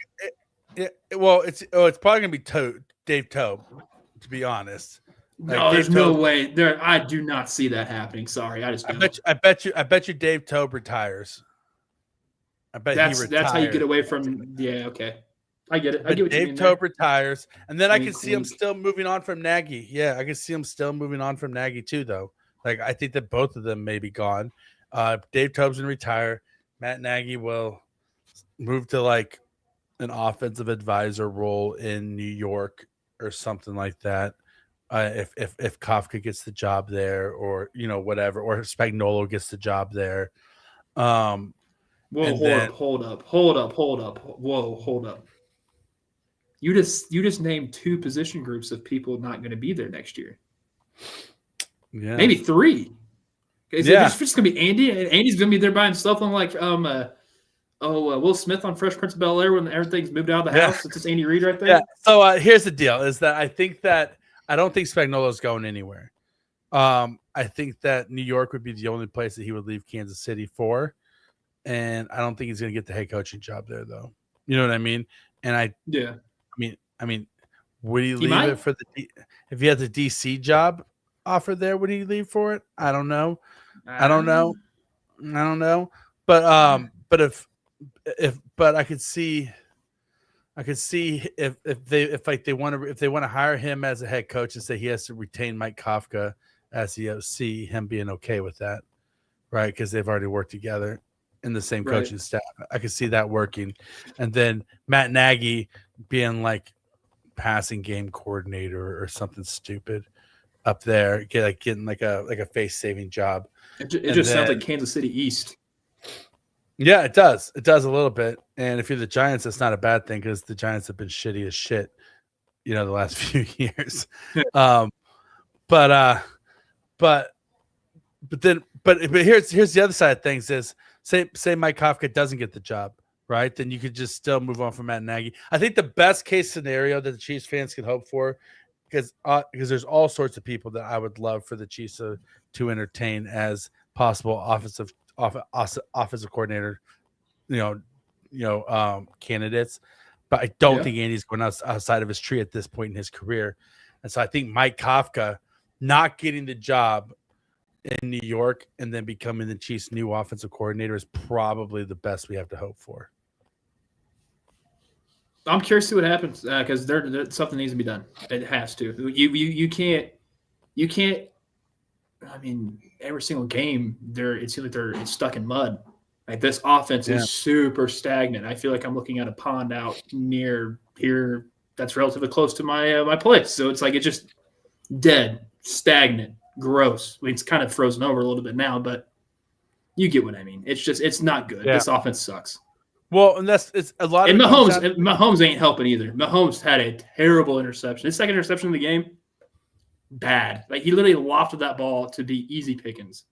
be. It's probably going to be Dave Toub, to be honest. No, there's no way. I do not see that happening. Sorry, I just don't. I bet you Dave Toub retires. I bet he retires. That's how you get away from. Yeah, okay. I get it. I get what Dave Toub retires, and then I can see him still moving on from Nagy. Yeah, I can see him still moving on from Nagy too, though. Like, I think that both of them may be gone. Dave Toub's gonna retire. Matt Nagy will move to like an offensive advisor role in New York or something like that. If Kafka gets the job there, or whatever, or if Spagnuolo gets the job there. Hold up. Whoa, hold up. You just named 2 position groups of people not going to be there next year. Yeah, maybe 3. It's just going to be Andy, and Andy's going to be there by himself. I'm like, Will Smith on Fresh Prince of Bel-Air when everything's moved out of the house. It's just Andy Reid right there. Yeah. So here's the deal: is that I don't think Spagnuolo's going anywhere. I think that New York would be the only place that he would leave Kansas City for, and I don't think he's going to get the head coaching job there, though. You know what I mean? And I mean, would he leave it for if he had the DC job offer there? Would he leave for it? I don't know. I don't know. But I could see if they want to hire him as a head coach and say he has to retain Mike Kafka as the OC, him being okay with that, right? Because they've already worked together in the same coaching staff. I could see that working, and then Matt Nagy being like passing game coordinator or something stupid up there, getting like a face saving job. It just sounds like Kansas City East. Yeah, it does. It does a little bit. And if you're the Giants, that's not a bad thing, because the Giants have been shitty as shit, the last few years. But but here's the other side of things is say Mike Kafka doesn't get the job, right? Then you could just still move on from Matt Nagy. I think the best case scenario that the Chiefs fans can hope for, because there's all sorts of people that I would love for the Chiefs to entertain as possible offensive coordinator, candidates. But I don't think Andy's going outside of his tree at this point in his career. And so I think Mike Kafka not getting the job in New York and then becoming the Chiefs' new offensive coordinator is probably the best we have to hope for. I'm curious to see what happens because something needs to be done. It has to. You can't. I mean, every single game, it seems like it's stuck in mud. Like this offense is super stagnant. I feel like I'm looking at a pond out near here that's relatively close to my place. So it's like it's just dead, stagnant, gross. I mean, it's kind of frozen over a little bit now, but you get what I mean. It's not good. Yeah. This offense sucks. Well, and it's a lot. And Mahomes ain't helping either. Mahomes had a terrible interception. His second interception of the game, bad. Like he literally lofted that ball to be easy pickings.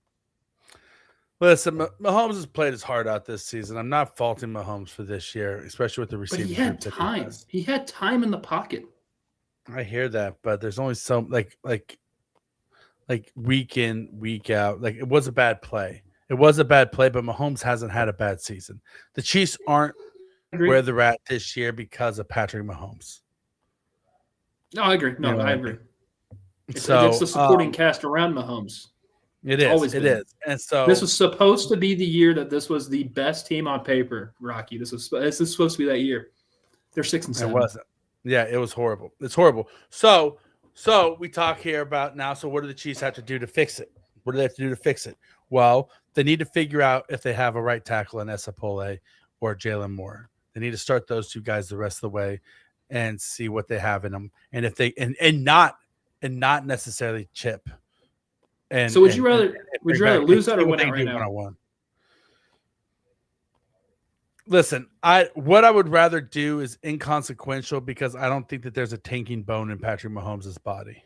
Listen, Mahomes has played his heart out this season. I'm not faulting Mahomes for this year, especially with the receiving. But he had time. He had time in the pocket. I hear that, but there's only so like week in, week out. Like it was a bad play. It was a bad play, but Mahomes hasn't had a bad season. The Chiefs aren't where they're at this year because of Patrick Mahomes. No, I agree. No, I agree. It's the supporting cast around Mahomes. It is. And so this was supposed to be the year that this was the best team on paper, Rocky. This is supposed to be that year. They're 6-7. It wasn't. Yeah, it was horrible. It's horrible. So we talk here about now. So what do the Chiefs have to do to fix it? What do they have to do to fix it? Well, they need to figure out if they have a right tackle in Esapole or Jalen Moore. They need to start those two guys the rest of the way and see what they have in them. And if they and not necessarily chip. And so would you rather lose that or win out right now? One-on-one? Listen, what I would rather do is inconsequential because I don't think that there's a tanking bone in Patrick Mahomes' body.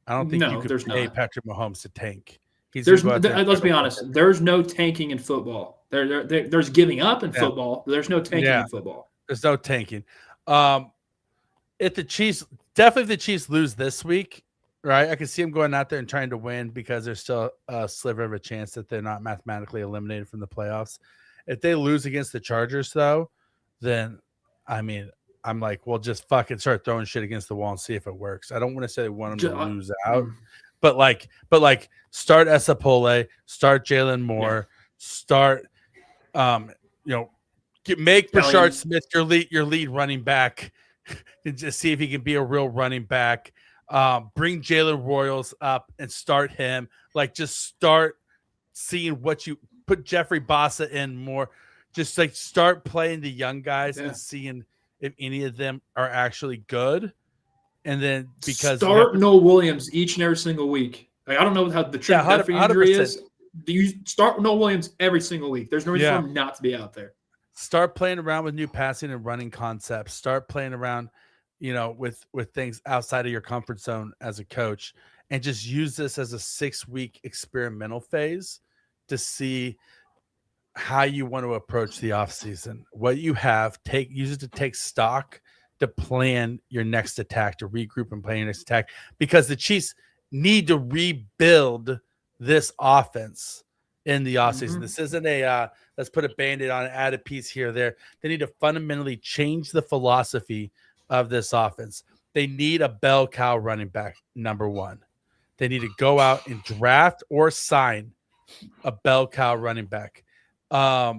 I don't think you could pay Patrick Mahomes to tank. Let's be honest. There's no tanking in football. There's giving up in football. But there's no tanking in football. There's no tanking. If the Chiefs lose this week, right? I can see them going out there and trying to win because there's still a sliver of a chance that they're not mathematically eliminated from the playoffs. If they lose against the Chargers, though, then I mean, I'm like, well, just fucking start throwing shit against the wall and see if it works. I don't want to say they want them to lose out, but start Esapole, start Jalen Moore, start, make Brashard Smith your lead running back, and just see if he can be a real running back. Bring Jalen Royals up and start him. Like, just start seeing what you put Jeffrey Bossa in more. Just like start playing the young guys and seeing if any of them are actually good. And then because start Noah Williams each and every single week. Like, I don't know how the Trent injury is. Do you start Noah Williams every single week? There's no reason for him not to be out there. Start playing around with new passing and running concepts. Start playing around, with things outside of your comfort zone as a coach, and just use this as a 6-week experimental phase to see how you want to approach the offseason. What you have, use it to take stock, to plan your next attack, to regroup and plan your next attack, because the Chiefs need to rebuild this offense in the offseason. Mm-hmm. This isn't let's put a Band-Aid on it, add a piece here or there. They need to fundamentally change the philosophy of this offense. They need a bell cow running back, number one. They need to go out and draft or sign a bell cow running back. I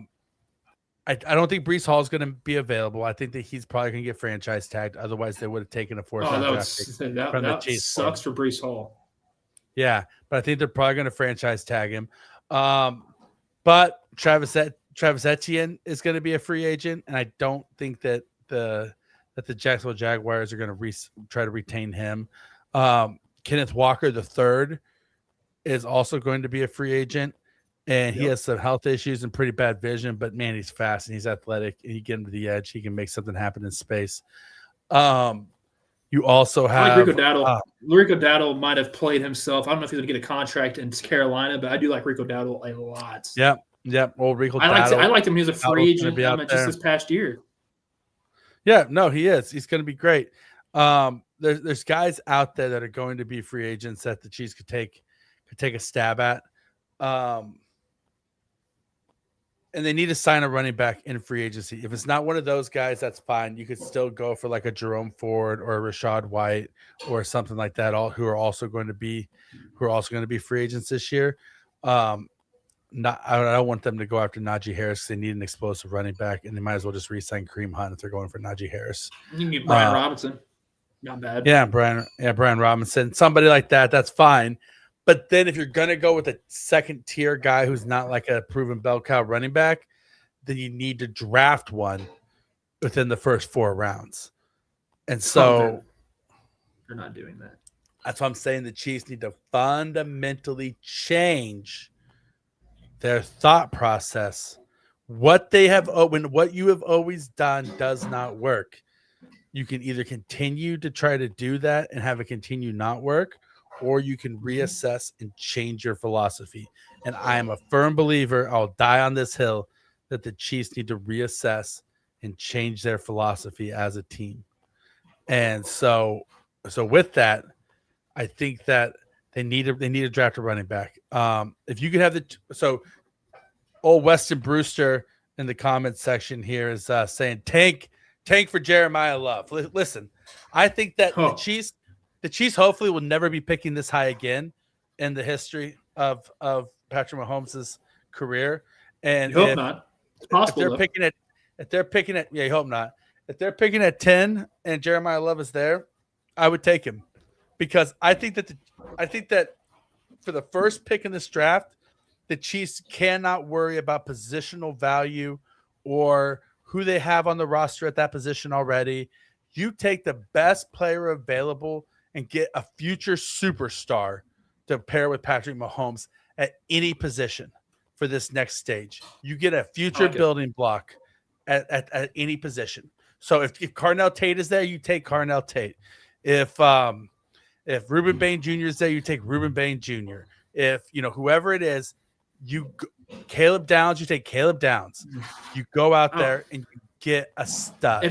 don't think Breece Hall is going to be available. I think that he's probably going to get franchise tagged. Otherwise, they would have taken a fourth-round draft pick from the Chiefs. Sucks for Breece Hall. Yeah, but I think they're probably going to franchise tag him. But Travis Etienne is going to be a free agent, and I don't think that the Jacksonville Jaguars are going to try to retain him. Kenneth Walker III is also going to be a free agent, and he has some health issues and pretty bad vision, but man, he's fast and he's athletic, and you get him to the edge, he can make something happen in space. You also have I like Rico Dowdle. Rico Dowdle might have played himself. I don't know if he's going to get a contract in Carolina, but I do like Rico Dowdle a lot. Yep. Old Rico I Dowdle. liked him. He was a free agent just there. this past year. Yeah, no, he is. He's going to be great. There's guys out there that are going to be free agents that the Chiefs could take a stab at. And they need to sign a running back in free agency. If it's not one of those guys, that's fine. You could still go for like a Jerome Ford or a Rashad White or something like that. Who are also going to be free agents this year. I don't want them to go after Najee Harris. They need an explosive running back, and they might as well just re-sign Kareem Hunt if they're going for Najee Harris. You can get Brian Robinson. Not bad. Yeah, Brian Robinson. Somebody like that, that's fine. But then if you're going to go with a second-tier guy who's not like a proven bell cow running back, then you need to draft one within the first 4 rounds. And so they're not doing that. That's why I'm saying the Chiefs need to fundamentally change their thought process. What you have always done does not work. You can either continue to try to do that and have it continue not work, or you can reassess and change your philosophy. And I am a firm believer, I'll die on this hill, that the Chiefs need to reassess and change their philosophy as a team. And so with that, I think that they need to draft a running back. If you could have old Weston Brewster in the comments section here is saying tank for Jeremiah Love. Listen, I think that the Chiefs hopefully will never be picking this high again in the history of Patrick Mahomes' career. And you hope not. It's possible. If they're picking at you hope not. If they're picking at 10 and Jeremiah Love is there, I would take him, because I think that for the first pick in this draft, the Chiefs cannot worry about positional value or who they have on the roster at that position already. You take the best player available and get a future superstar to pair with Patrick Mahomes at any position for this next stage. You get a future building block at any position. So if Carnell Tate is there, you take Carnell Tate. If Reuben Bain Jr. is there, you take Reuben Bain Jr. If whoever it is, Caleb Downs, you take Caleb Downs. You go out there and you get a stud.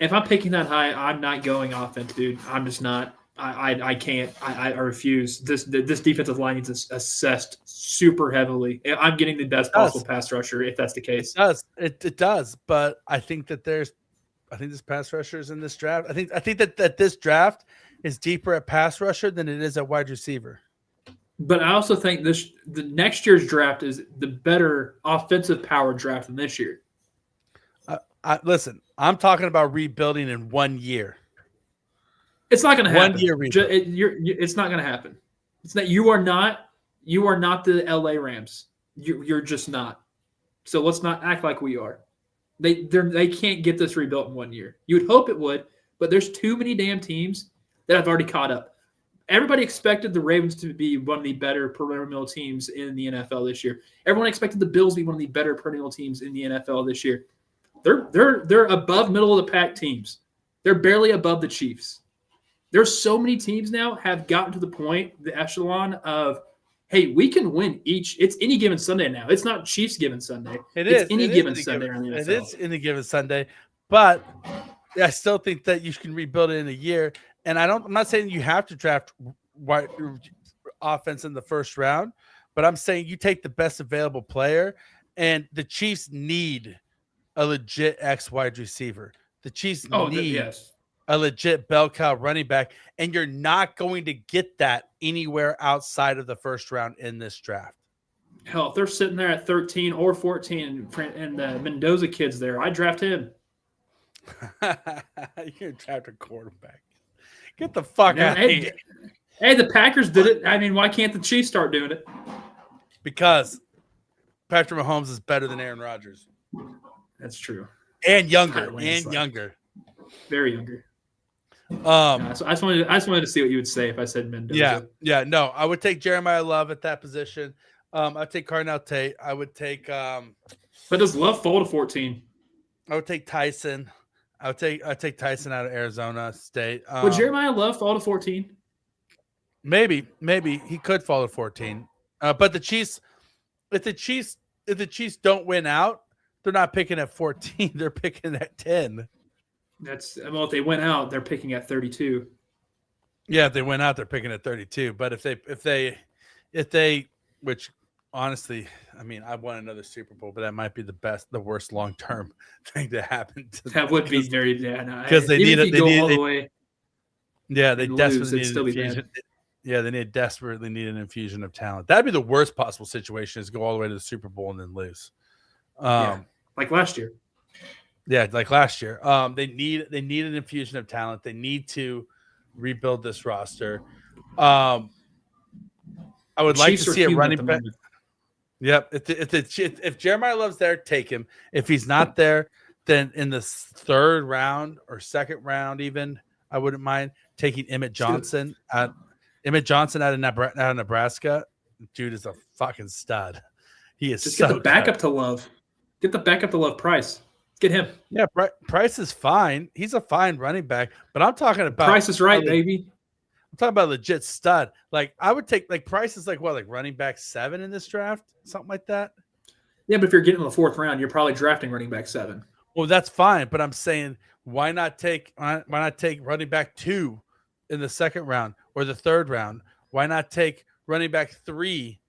If I'm picking that high, I'm not going offense, dude. I'm just not. I can't. I refuse. This defensive line needs assessed super heavily. I'm getting the best possible pass rusher if that's the case. It does. But I think that there's pass rushers in this draft. I think that this draft is deeper at pass rusher than it is at wide receiver. But I also think the next year's draft is the better offensive power draft than this year. Listen, I'm talking about rebuilding in 1 year. It's not going to happen. 1 year rebuild. It's not going to happen. It's not. You are not the LA Rams. You're just not. So let's not act like we are. They can't get this rebuilt in 1 year. You would hope it would, but there's too many damn teams that have already caught up. Everybody expected the Ravens to be one of the better perennial teams in the NFL this year. Everyone expected the Bills to be one of the better perennial teams in the NFL this year. They're above middle of the pack teams. They're barely above the Chiefs. There's so many teams now have gotten to the point, the echelon of, hey, we can win each. It's any given Sunday now. It's not Chiefs given Sunday. It's any given Sunday in the NFL. It is any given Sunday, but I still think that you can rebuild it in a year. And I'm not saying you have to draft offense in the first round, but I'm saying you take the best available player, and the Chiefs need a legit X wide receiver. The Chiefs need a legit bell cow running back, and you're not going to get that anywhere outside of the first round in this draft. Hell, if they're sitting there at 13 or 14 and the Mendoza kid's there, I draft him. You're going to draft a quarterback. Get the fuck out of here. Hey, the Packers did it. I mean, why can't the Chiefs start doing it? Because Patrick Mahomes is better than Aaron Rodgers. That's true. And younger. Younger. Very younger. I just wanted to see what you would say if I said Mendoza. Yeah. No, I would take Jeremiah Love at that position. I'd take Carnell Tate. I would take but does Love fall to 14? I would take Tyson. I'll take Tyson out of Arizona State. Would Jeremiah Love fall to 14? Maybe he could fall to 14. But the Chiefs, if the Chiefs don't win out, they're not picking at 14. They're picking at 10. If they win out, they're picking at 32. Yeah, if they win out, they're picking at 32. But if they, which honestly, I mean, I won another Super Bowl, but that might be the worst long-term thing to happen. That would be very because they need all the way. Yeah, they desperately need an infusion. Yeah, they desperately need an infusion of talent. That'd be the worst possible situation: is go all the way to the Super Bowl and then lose. Like last year. Yeah, like last year. They need an infusion of talent. They need to rebuild this roster. I would like to see a running back. Yep. If Jeremiah Love's there, take him. If he's not there, then in the third round or second round, even I wouldn't mind taking Emmett Johnson out of Nebraska. Dude is a fucking stud. He is just get the backup to Love. Get the backup to Love Price. Get him. Yeah, Price is fine. He's a fine running back, but I'm talking about Price is right, baby. I'm talking about a legit stud. Like I would take Price is like running back 7 in this draft, something like that. Yeah, but if you're getting in the 4th round, you're probably drafting running back 7. Well, that's fine, but I'm saying why not take running back 2 in the 2nd round or the 3rd round? Why not take running back 3,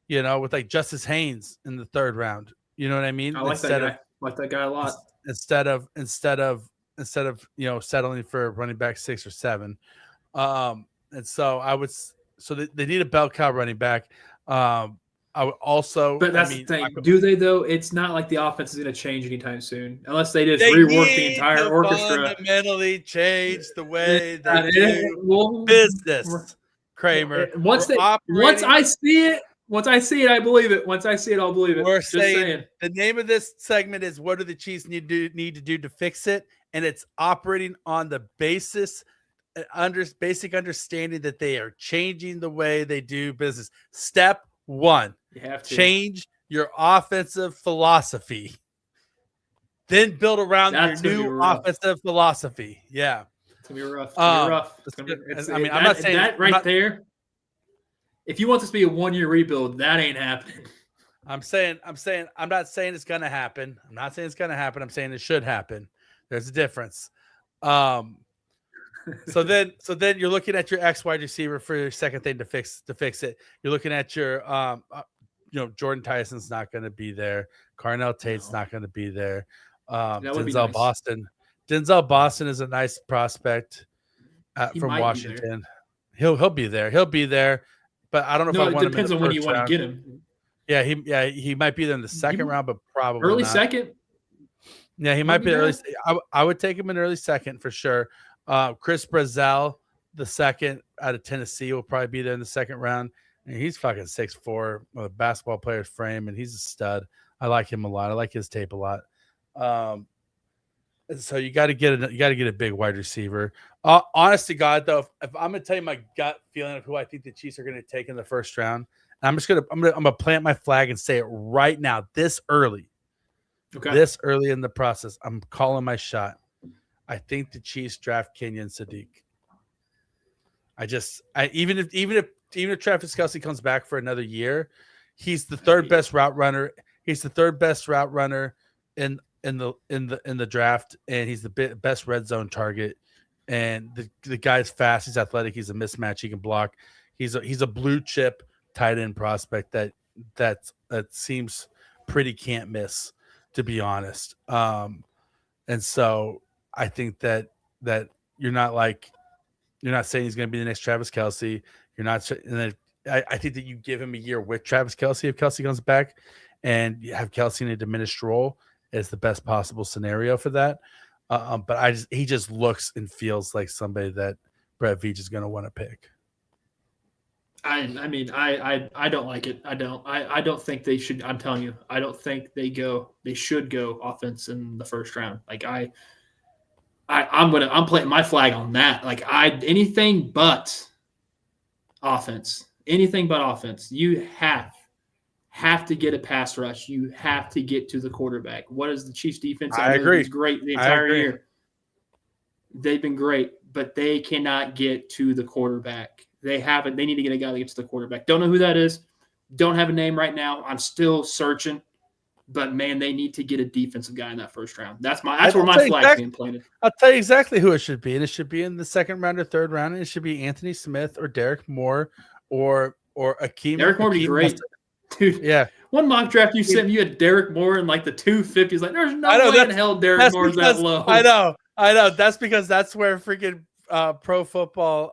with like Justice Haynes in the 3rd round? You know what I mean? I like that guy. I like that guy a lot. Instead of settling for running back 6 or 7. And so they need a bell cow running back. I would also, but that's the thing. Do they though? It's not like the offense is going to change anytime soon, unless they just rework the entire orchestra. Fundamentally change the way they do business. Kramer. Once I see it, I believe it. Once I see it, I'll believe it. We're saying the name of this segment is "What do the Chiefs need to do to fix it?" And it's operating on the basic understanding that they are changing the way they do business. Step 1, you have to change your offensive philosophy. Then build around your new offensive philosophy. Yeah, it's gonna be rough. It's gonna be rough. I'm not saying that there. If you want this to be a 1-year rebuild, that ain't happening. I'm not saying it's gonna happen. I'm not saying it's gonna happen. I'm saying it should happen. There's a difference. So then you're looking at your X wide receiver for your second thing to fix it. You're looking at your Jordan Tyson's not going to be there. Carnell Tate's not going to be there. Denzel Boston is a nice prospect from Washington. He'll be there. He'll be there, but I don't know if I want him. It depends on when you want to get him. Yeah, he might be there in the second round, but probably early not. Second. Yeah, he might be early. I would take him in early second for sure. Chris Brazzell, the second out of Tennessee, will probably be there in the second round. And he's fucking 6'4" with a basketball player's frame, and he's a stud. I like him a lot. I like his tape a lot. And so you got to get a big wide receiver. Honest to God, though, if I'm gonna tell you my gut feeling of who I think the Chiefs are gonna take in the first round, I'm gonna plant my flag and say it right now, this early. Okay. This early in the process, I'm calling my shot. I think the Chiefs draft Kenyon Sadiq. Even if Travis Kelce comes back for another year, he's the third best route runner. He's the third best route runner in the draft, and he's the best red zone target. And the guy's fast. He's athletic. He's a mismatch. He can block. He's a blue chip tight end prospect that seems pretty can't miss, to be honest. And so I think that you're not saying he's going to be the next Travis Kelce. You're not, and then I think that you give him a year with Travis Kelce if Kelce comes back, and you have Kelce in a diminished role is the best possible scenario for that. But he just looks and feels like somebody that Brett Veach is going to want to pick. I don't like it. I don't think they should. I'm telling you, I don't think they should go offense in the first round. Like I'm planting my flag on that. Like anything but offense. Anything but offense. You have to get a pass rush. You have to get to the quarterback. What is the Chiefs defense? I agree. It's great the entire year. they've been great, but they cannot get to the quarterback. They haven't. They need to get a guy that gets to the quarterback. Don't know who that is. Don't have a name right now. I'm still searching. But, man, they need to get a defensive guy in that first round. That's where my flag's being planted. I'll tell you exactly who it should be. And it should be in the second round or third round. And it should be Anthony Smith or Derek Moore or Akeem. Derek Moore would be great. Dude, yeah. One mock draft you sent me, you had Derek Moore in like the 250s. Like, there's no way in hell Derek Moore's that low. I know. That's because that's where freaking pro football,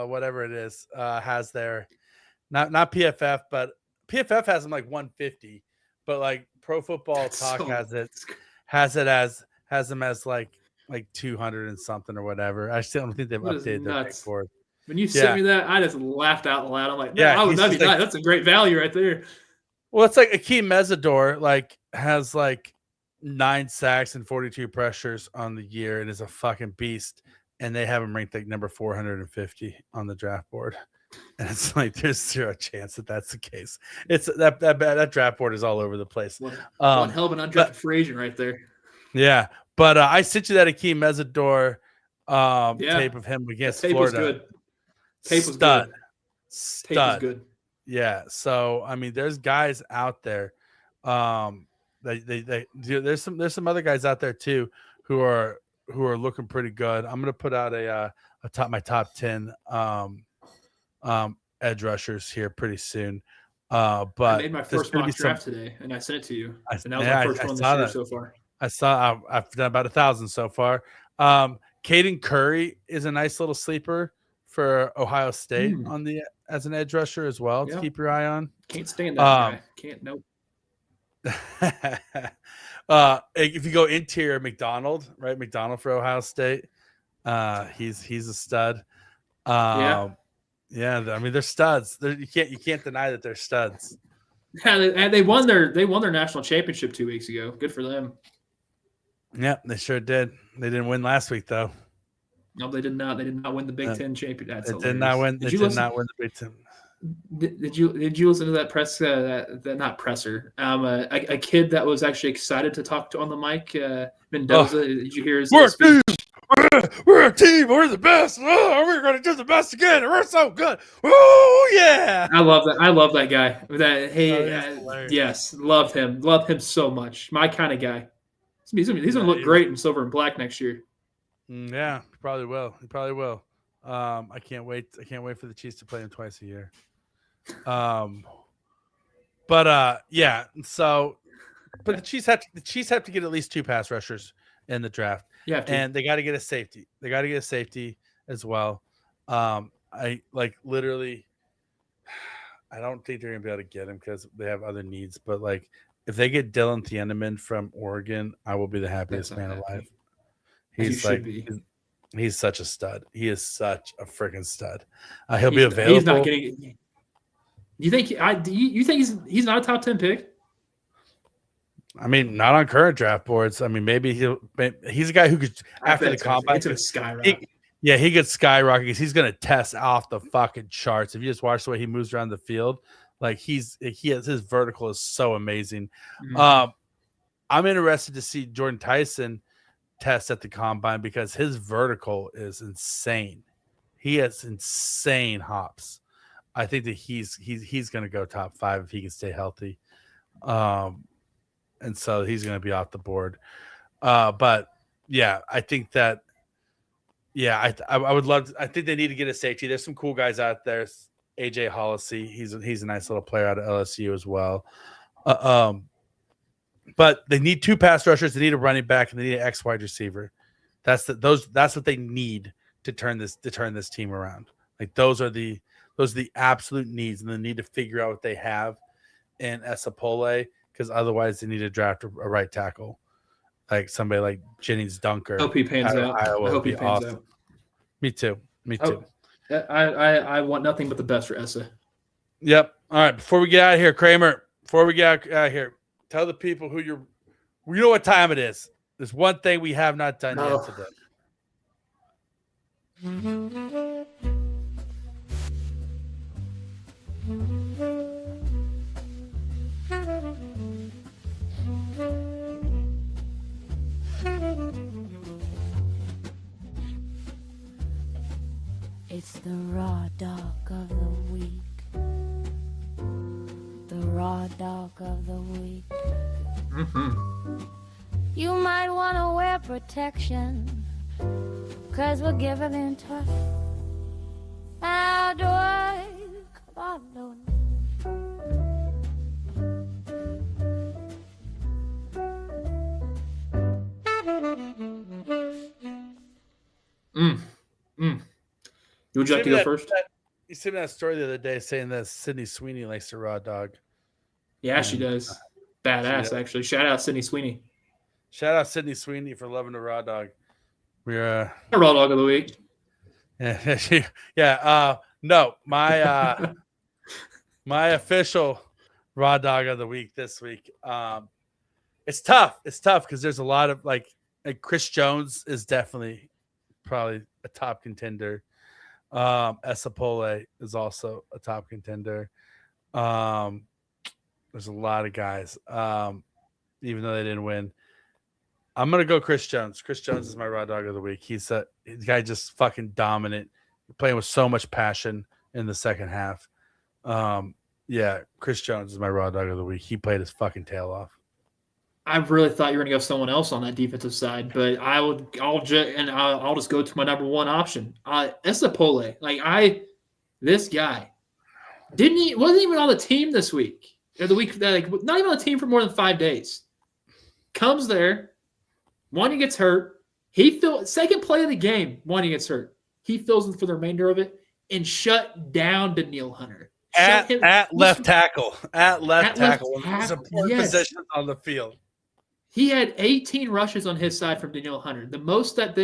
whatever it is, has their not PFF, but PFF has them like 150, but like Pro Football Talk has them as like 200 and something or whatever. I still don't think they've updated their big board. When you sent me that, I just laughed out loud. I'm like, that'd be nice. That's a great value right there. Well, it's like Akeem Mesidor has 9 sacks and 42 pressures on the year and is a fucking beast. And they have him ranked like number 450 on the draft board. And it's like there's zero chance that that's the case. It's that draft board is all over the place. One hell of an undrafted free agent right there. Yeah, but I sent you that Akeem Mesidor tape of him against Florida. Tape was good. Tape was good. Yeah. So I mean, there's guys out there. There's some other guys out there too who are looking pretty good. I'm gonna put out my top 10 edge rushers here pretty soon. But I made my first mock draft today, and I sent it to you. And that was my first one this year so far. I've done about 1,000 so far. Caden Curry is a nice little sleeper for Ohio State as an edge rusher as well to keep your eye on. Can't stand that guy. Can't. Nope. If you go interior, McDonald for Ohio State, he's a stud. Yeah, I mean they're studs. You can't deny that they're studs. Yeah, they won their national championship 2 weeks ago. Good for them. Yeah, they sure did. They didn't win last week though. No, they did not. They did not win the Big Ten championship. They did not win. They did not win the Big Ten. Did you listen to that press? That not presser. A kid that was actually excited to talk to on the mic. Mendoza. Did you hear his speech? We're a team. We're the best. Oh, we're going to do the best again. We're so good. Oh, yeah. I love that. I love that guy. Yes, love him. Love him so much. My kind of guy. He's going to look great in silver and black next year. Yeah, he probably will. I can't wait. I can't wait for the Chiefs to play him twice a year. Yeah. So, but the Chiefs have to get at least 2 pass rushers in the draft. And they got to get a safety. They got to get a safety as well. I literally, I don't think they're gonna be able to get him because they have other needs. But if they get Dylan Thieneman from Oregon, I will be the happiest man alive. He's he's such a stud. He is such a freaking stud. He'll be available. He's not getting. You think he's not a top 10 pick? I mean, not on current draft boards. I mean, maybe he's a guy who could after the combine. It's a skyrocket. He could skyrocket because he's going to test off the fucking charts. If you just watch the way he moves around the field, his vertical is so amazing. Mm-hmm. I'm interested to see Jordan Tyson test at the combine because his vertical is insane. He has insane hops. I think that he's going to go top 5 if he can stay healthy. And so he's going to be off the board. But yeah, I think that, I would love to, I think they need to get a safety. There's some cool guys out there. AJ Hollissey, he's a nice little player out of LSU as well. But they need 2 pass rushers. They need a running back and they need an X wide receiver. That's what they need to turn this team around. Those are the absolute needs, and they need to figure out what they have in Esapole. Because otherwise, they need to draft a right tackle, somebody like Jennings Dunker. I hope he pans out. I hope he pans out. Me too. I want nothing but the best for Essa. Yep. All right. Before we get out of here, Kramer. Tell the people you know what time it is. There's one thing we have not done yet today. It's the raw dog of the week. The raw dog of the week. Mm-hmm. You might want to wear protection, 'cause we're giving in tough. How do I? Come on, Would you like to go first? You sent me that story the other day saying that Sydney Sweeney likes the raw dog. Yeah, she does. Badass, actually. Shout out Sydney Sweeney. Shout out Sydney Sweeney for loving the raw dog. We're a raw dog of the week. No, my my official raw dog of the week this week. It's tough. It's tough because there's a lot of like Chris Jones is definitely probably a top contender. Esapole is also a top contender. There's a lot of guys, even though they didn't win. I'm gonna go Chris Jones. Chris Jones is my raw dog of the week. He's the guy just fucking dominant, playing with so much passion in the second half. Chris Jones is my raw dog of the week. He played his fucking tail off. I really thought you were gonna go someone else on that defensive side, but I'll just go to my number one option. Esapole. This guy wasn't even on the team this week. Or the week, not even on the team for more than 5 days. Comes there, Wanya gets hurt. Second play of the game, Wanya gets hurt. He fills in for the remainder of it and shut down Danielle Hunter. At left tackle. It's a poor position on the field. He had 18 rushes on his side from Danielle Hunter, the most that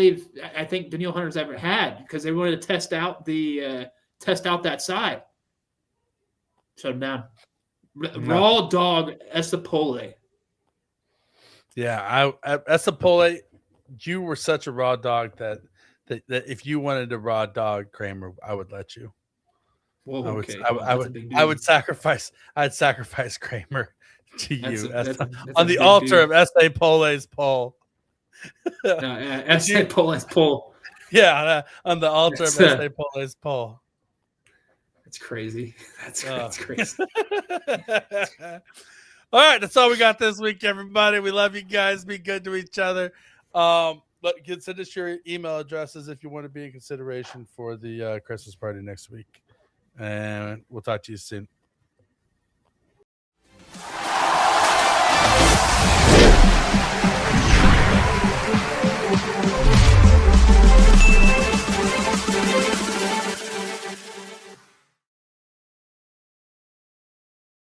I think Danielle Hunter's ever had, because they wanted to test out that side. Shut him down. Raw dog Esapole. Yeah, Esapole, you were such a raw dog that if you wanted a raw dog, Kramer, I would let you. Well, okay. I'd sacrifice Kramer to you on the altar of Esapole's pole. Esapole's pole. Yeah, on the altar of Esapole's pole. That's crazy. That's crazy. All right, that's all we got this week, everybody. We love you guys. Be good to each other. Send us your email addresses if you want to be in consideration for the Christmas party next week. And we'll talk to you soon.